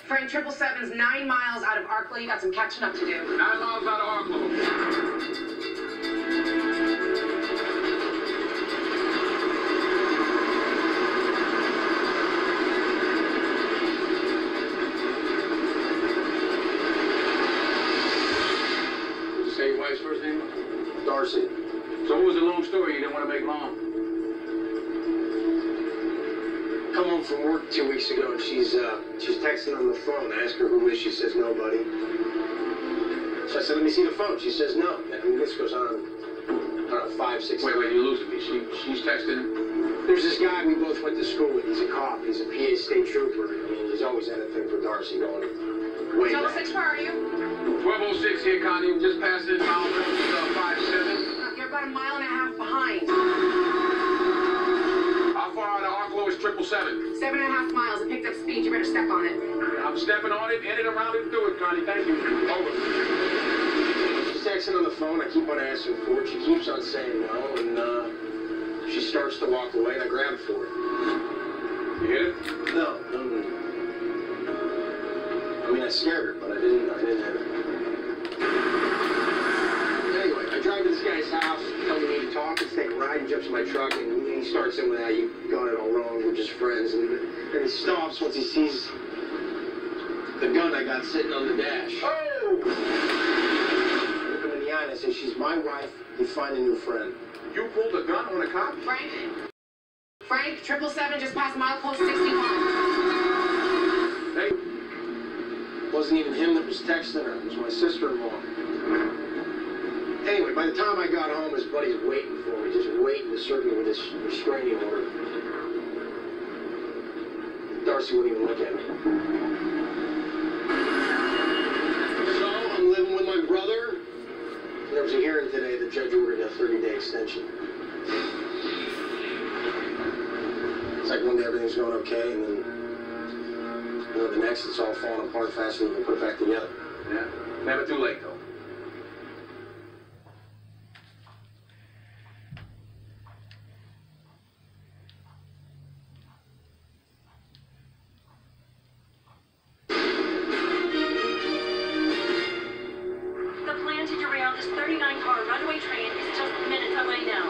Frank, 777's 9 miles out of Arklow. You got some catching up to do. 9 miles out of Arklow. Say your wife's first name? Darcy. So what was the long story you didn't want to make long? Come home from work 2 weeks ago and she's texting on the phone. I ask her who is. She says nobody. So I said, let me see the phone. She says no. I mean, this goes on, I don't know, 5, 6. Wait, you're losing me. She's texting. There's this guy we both went to school with. He's a cop. He's a PA state trooper. I mean, he's always had a thing for Darcy going way back. 6, where are you? 1206 here, Connie. I'm just passing mile 57. You're about 1.5 miles behind. How far out of Arklow is 777? 7.5 miles. It picked up speed. You better step on it. I'm stepping on it, in and around it, do it, Connie. Thank you. Over. She's texting on the phone. I keep on asking for it. She keeps on saying no, and she starts to walk away, and I grab for it. You hit it? No. I mean, I scared her, but I didn't hit her. Anyway, I drive to this guy's house, telling me to talk, let's take a ride, and jumps in my truck, and he starts in with that, you got it all wrong, we're just friends, and he stops once he sees the gun I got sitting on the dash. Oh! I look him in the eye and I say, she's my wife, you find a new friend. You pulled a gun on a cop? Frank, 777 just passed milepost 61. Hey. It wasn't even him that was texting her, it was my sister-in-law. Anyway, by the time I got home, his buddy's waiting for me, just waiting to serve me with this restraining order. Darcy wouldn't even look at me. So, I'm living with my brother. There was a hearing today. The judge ordered a 30-day extension. It's like one day everything's going okay, and then, the next it's all falling apart faster than you can put it back together. Yeah. Never too late, though. This 39-car runaway train is just minutes away now.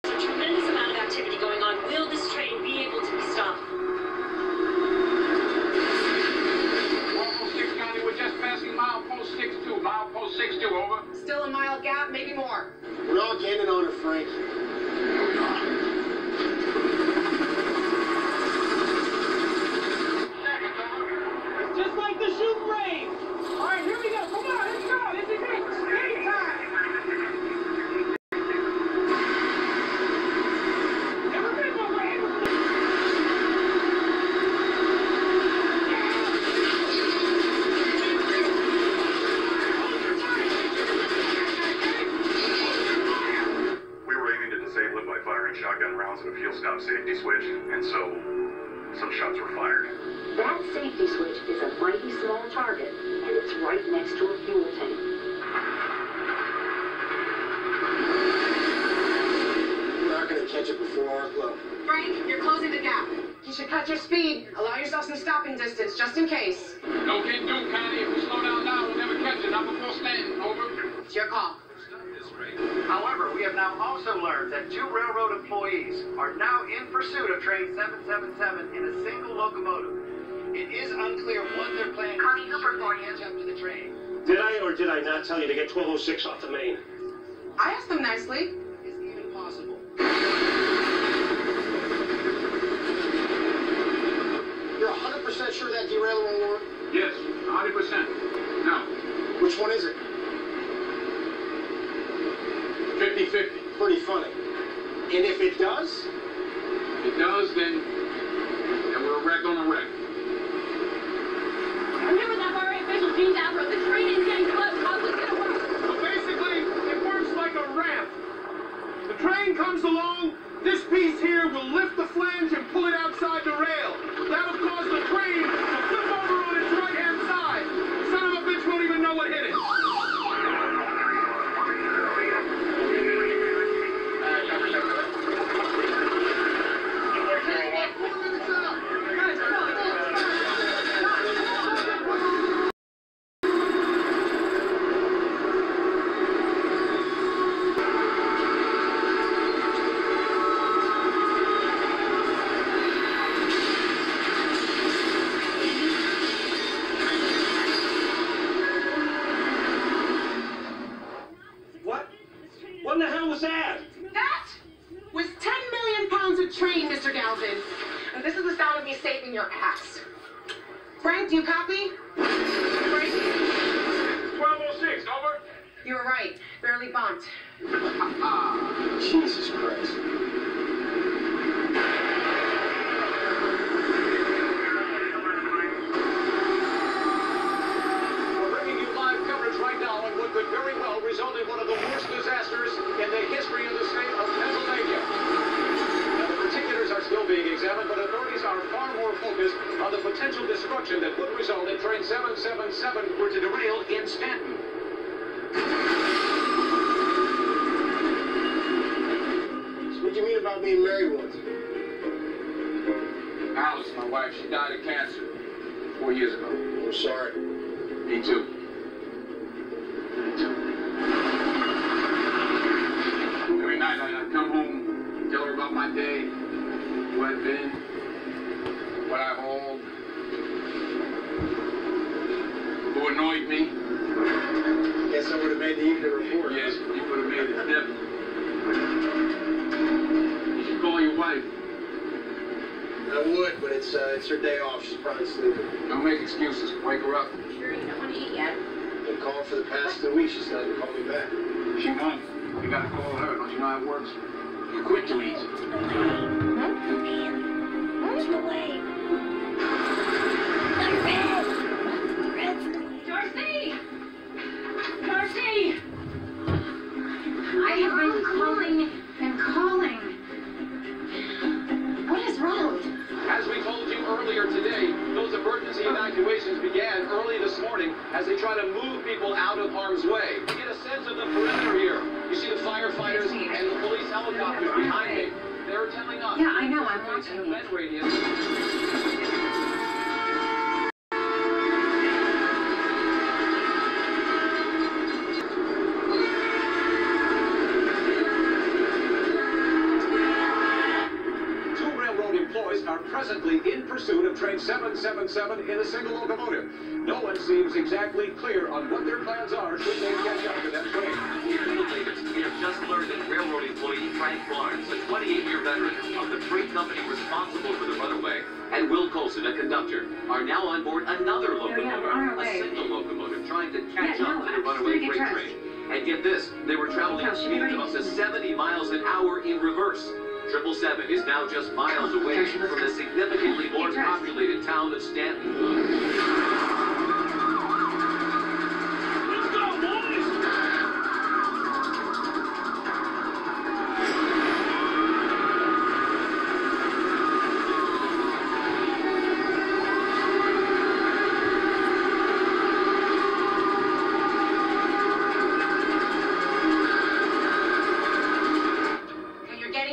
There's a tremendous amount of activity going on. Will this train be able to be stopped? 1206 County, we're just passing milepost 62. Milepost 62, over. Still a mile gap, maybe more. We're all gaining on her, Frank. It's just like the shooting range. All right, here we go. Come on, let's go. This is it. Game time. Never been more brave. We were aiming to disable it by firing shotgun rounds at a fuel stop safety switch, and so some shots were fired. That safety switch is a mighty small target, and it's right next to a fuel tank. We're not going to catch it before Arklow. Frank, you're closing the gap. You should cut your speed. Allow yourself some stopping distance, just in case. No can do, Connie. If we slow down now, we'll never catch it. Not before standing, over. It's your call. However, we have now also learned that 2 railroad employees are now in pursuit of train 777 in a single locomotive. It is unclear what their plan is to catch up to the train. Did I or did I not tell you to get 1206 off the main? I asked them nicely. It's even possible. You're 100% sure that derailleur won't work? Yes, 100%. No. Which one is it? 50-50. Pretty funny. And if it does? If it does, then we're a wreck on a wreck. Remember that RA official Gene Davro, the train is getting close. How's it gonna work? So basically, it works like a ramp. The train comes along, this piece here will lift the flange and pull it outside the rail. That'll in your ass. Frank, do you copy? Frank? 1206, over. You were right. Barely bumped. Jesus Christ. We're bringing you live coverage right now on what could very well result in one of the worst disasters in the history of the state of Pennsylvania. Now, the particulars are still being examined, but authorities are far more focused on the potential destruction that would result if train 777 were to derail in Stanton. What do you mean about being married once? Alice, my wife, she died of cancer 4 years ago. I'm sorry. Me too. Every night I'd come home, tell her about my day, who I'd been, what I hauled, who annoyed me. Guess I would have made the evening report. Yes, you would have made it, definitely. You should call your wife. I would, but it's her day off. She's probably sleeping. Don't make excuses. Wake her up. Sure you don't want to eat yet? Been calling for the past 2 weeks. She's not even called me back. She won't. You gotta call her. Don't you know how it works? You quit too easy. Darcy! Darcy! I have been calling and calling. What is wrong? As we told you earlier today, those emergency evacuations began early this morning as they try to move people out of harm's way. To get a sense of the perimeter here, you see the firefighters and the police helicopters behind me. They're telling us. Yeah, I know. I'm watching an it. event radius. Are presently in pursuit of train 777 in a single locomotive. No one seems exactly clear on what their plans are should they catch up to that train. Here in the latest, we have just learned that railroad employee Frank Barnes, a 28-year veteran of the freight company responsible for the runaway, and Will Colson, a conductor, are now on board another locomotive, a single locomotive, trying to catch up to the runaway freight train. And get this, they were traveling at speeds of up to 70 miles an hour in reverse. 777 is now just miles away from the significantly more populated town of Stanton. Let's go, boys!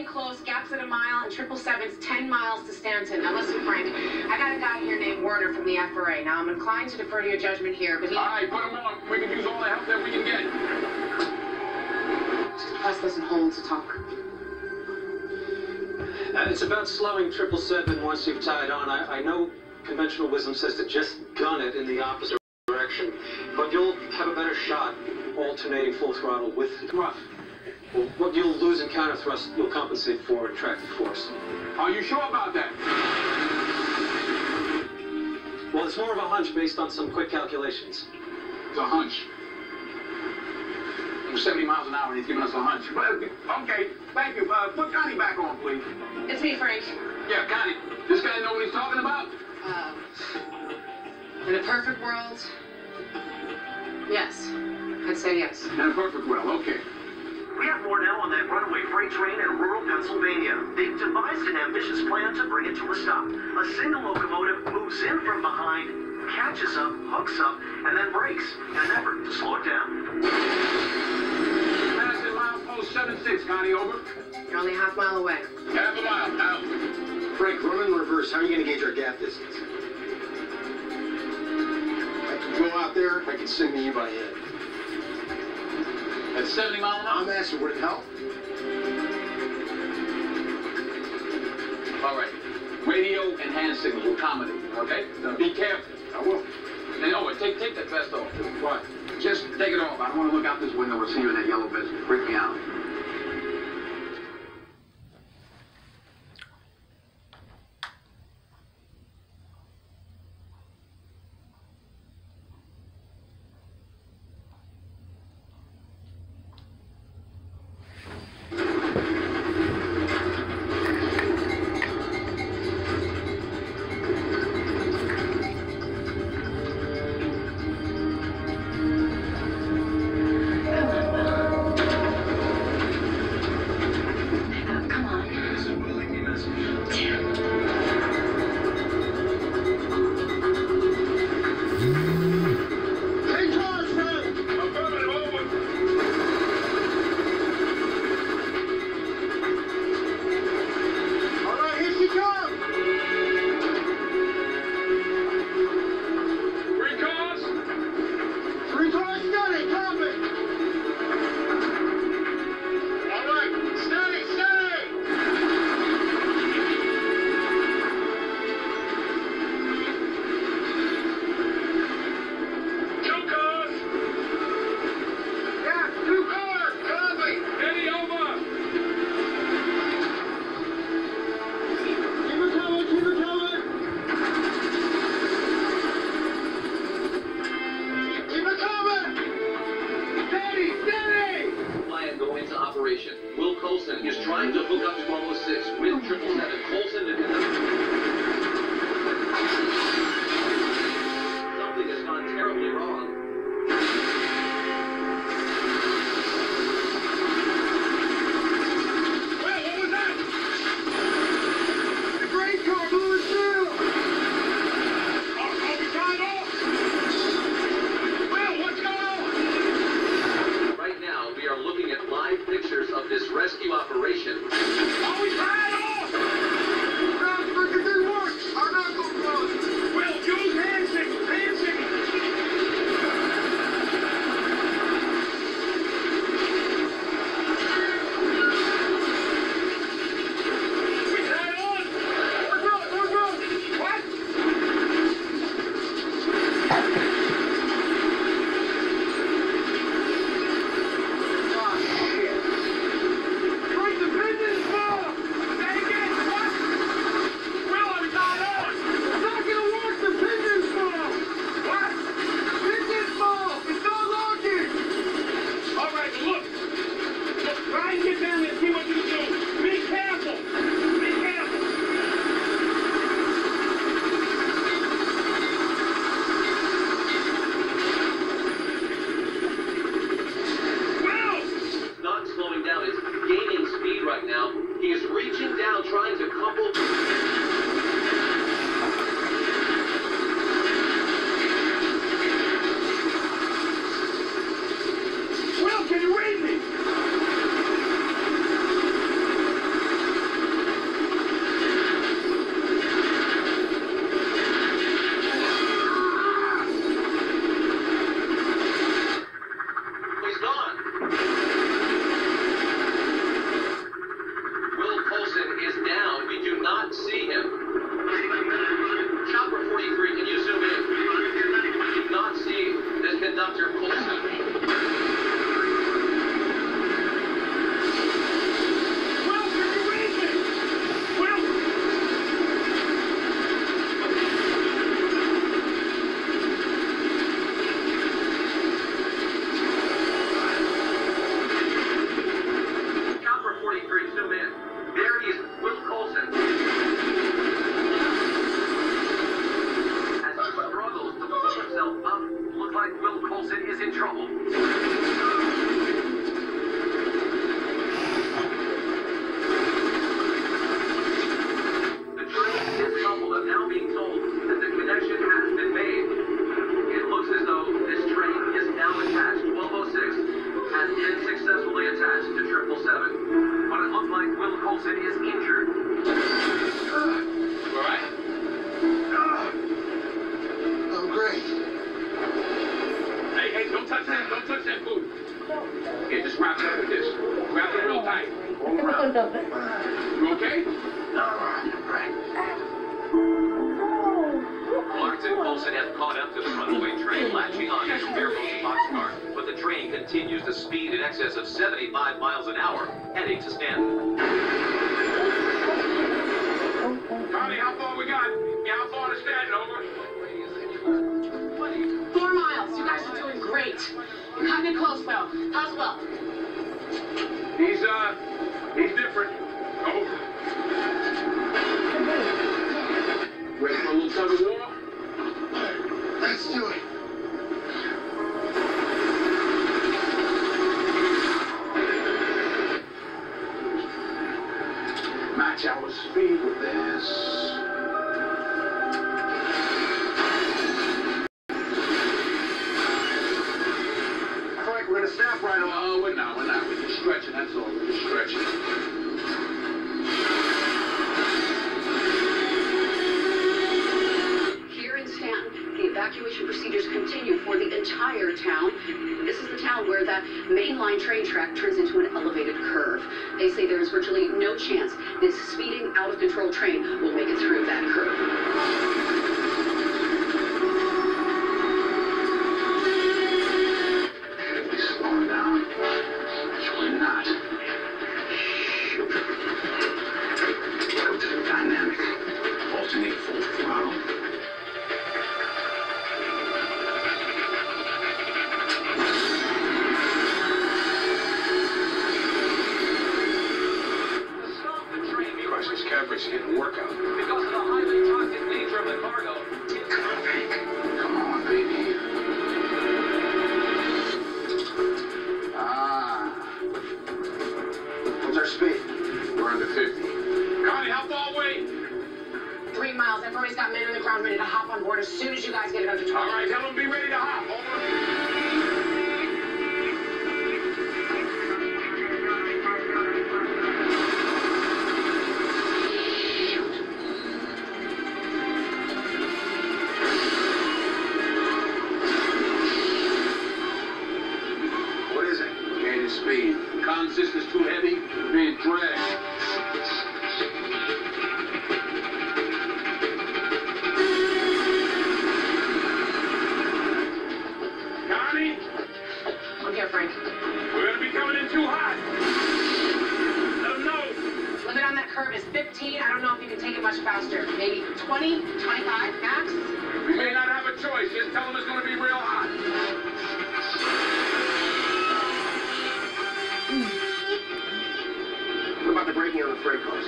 Close, gaps at a mile, and 777's 10 miles to Stanton. Now listen, Frank, I got a guy here named Werner from the FRA. Now I'm inclined to defer to your judgment here, but he... All right, put him on. We can use all the help that we can get. Just press this and hold to talk. It's about slowing 777 once you've tied on. I know conventional wisdom says to just gun it in the opposite direction, but you'll have a better shot alternating full throttle with thrust. Well, what you'll lose in counter thrust, you'll compensate for in tractive force. Are you sure about that? Well, it's more of a hunch based on some quick calculations. It's a hunch. 70 miles an hour, and he's giving us a hunch. Well, okay, thank you. Put Connie back on, please. It's me, Frank. Yeah, Connie. This guy know what he's talking about? In a perfect world, yes. I'd say yes. In a perfect world, okay. We have more now on that runaway freight train in rural Pennsylvania. They've devised an ambitious plan to bring it to a stop. A single locomotive moves in from behind, catches up, hooks up, and then brakes in an effort to slow it down. Passing milepost 76, Connie, over. You're only a half mile away. Half a mile, out. Frank, run in reverse. How are you going to gauge our gap distance? I can go out there. I can signal you by hand. At 70 miles an hour? I'm asking, would it help? All right. Radio and hand signals will accommodate, okay? Now be careful. I will. And take that vest off. What? Just take it off. I don't want to look out this window and see you in that yellow vest. Freak me out. 777 is trying to hook up to 1206 with 777. Coulson to something has gone terribly wrong. Well, what was that? The grade car blew us through. Are we tied off? Well, what's going on? Right now, we are looking at live pictures of this rescue operation. Are we tied off? Ground freaking didn't work. Our knuckles closed. Well, use hand signals. Hand signals. We tied on. We're good. We're good. What? Break the business ball! Dang it! What? Will, are we tied on? It's not gonna work, the business ball! What? Business ball! It's not working! Alright, look! Try and get down there and see what you can do. Be careful! Be careful! Will! Not slowing down, it's gaining speed right now. He is reaching down, trying to couple. Will, can you read me? He's gone. Will Coulson is down. We do not see him. Chopper 43, can you zoom in? We do not see this conductor Coulson. Will, can you read me? Will! Chopper 43, zoom in. There he is, Will Coulson. As he struggles to pull himself up, looks like Will Coulson is in trouble. The train is coupled. I'm now being told that the connection has been made. It looks as though this train is now attached. 1206 has been successfully attached to 777. But it looks like Will Coulson is injured. All right? Oh, great. Hey, don't touch that. Don't touch that food. Here, just wrap it up with this. Wrap it real tight. All around. You okay? Clark and Coulson have caught up to the runaway train, latching on to the rear-wheel boxcar, but the train continues to speed in excess of 75 miles an hour, heading to Stanton. Connie, how far we got? Yeah, how far to Stanton, over? 4 miles. You guys are doing great. You're coming in close, Will. How's Will? He's different. Over. Ready for a little tug of war? Let's do it. Match our speed with this. Frank, we're gonna snap right off. No, we're not. We're just stretching, that's all. We're just stretching. Here in Stanton, the evacuation procedures continue for the entire town. This is the town where that mainline train track turns into an elevated curve. They say there is virtually no chance this speeding, out-of-control train will make it through that curve. Should we slow down? We're not. Go to the dynamic. Alternate full throttle. losing speed. The consist is too heavy, being dragged. Connie? I'm here, Frank. We're gonna be coming in too hot. Let them know. Limit on that curve is 15. I don't know if you can take it much faster. Maybe 20, 25 max? We may not have a choice. Just tell them it's gonna be real hot. What about the braking on the freight cars?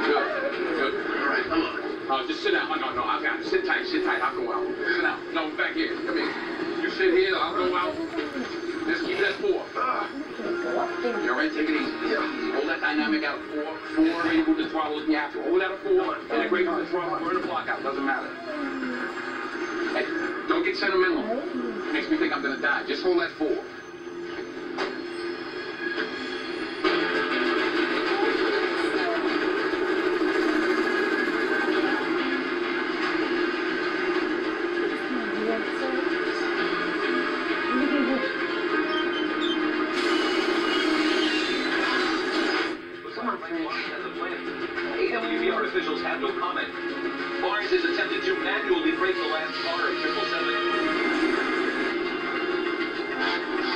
Good. Good. All right, come on. Just sit down. Oh, no, I got it. Sit tight. Sit tight. I'll go out. Sit down. No, back here. Come here. You sit here. I'll go out. Just keep that 4. You all right? Take it easy. Hold that dynamic out at 4. 4. Maybe move the throttle if you have to. Hold that at 4. Integrate with the throttle. Burn the block out. Doesn't matter. Hey, don't get sentimental. Makes me think I'm gonna die. Just hold that 4. AWBR officials have no comment. Barnes has attempted to manually break the last car of 777.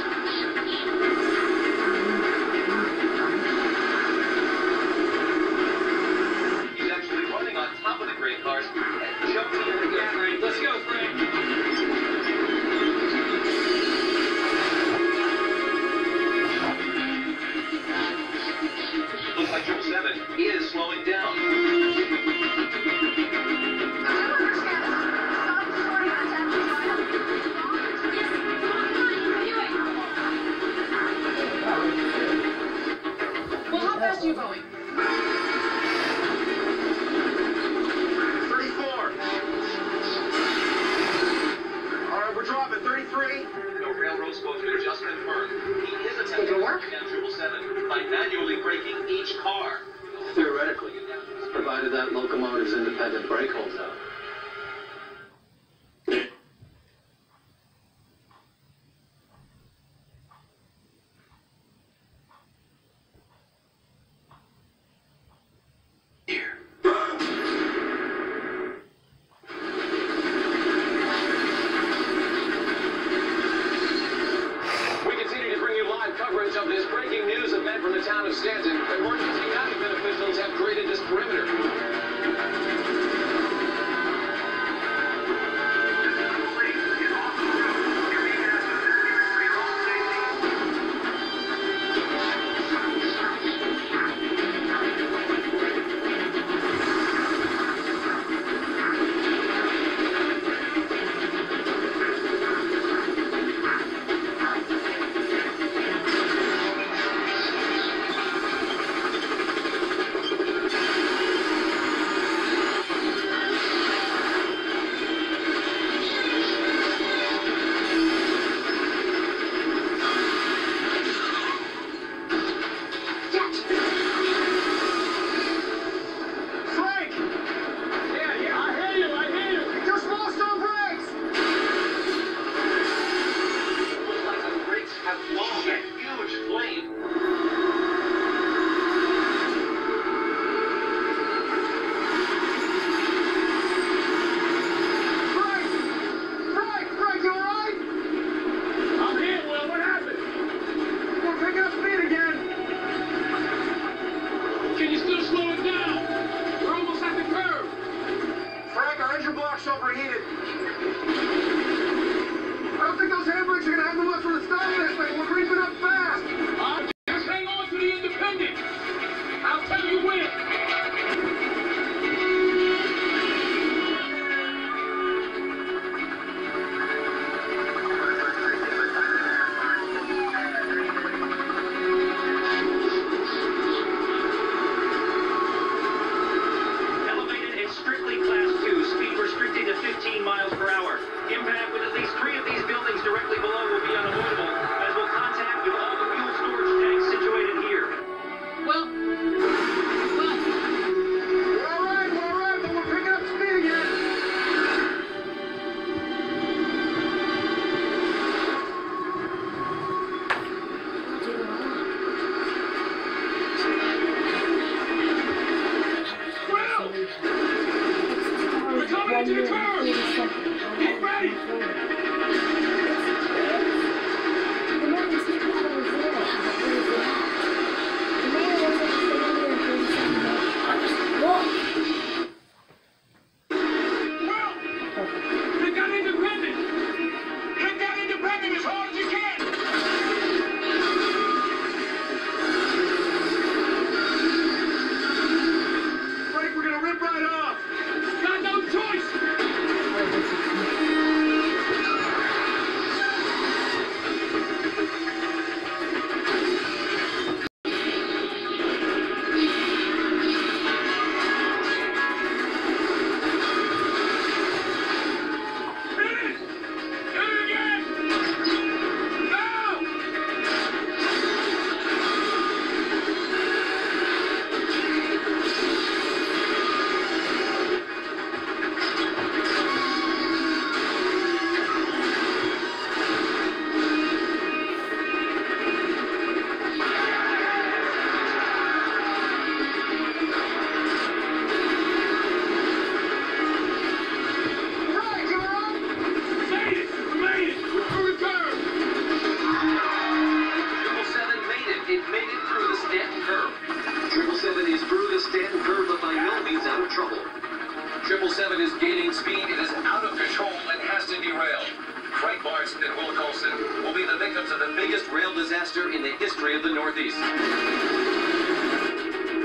ever in the history of the Northeast.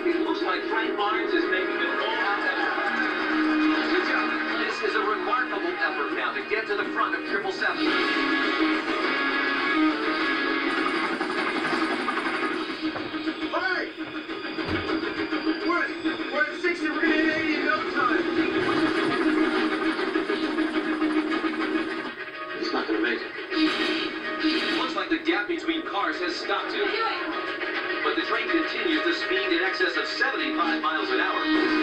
It looks like Frank Barnes is making an all-out effort. Ladies and gentlemen, this is a remarkable effort now to get to the front of 777. Hey! We're at 60, we're gonna hit 80 in no time. He's not gonna make it. Looks like the gap between cars has stopped him. But the train continues to speed in excess of 75 miles an hour.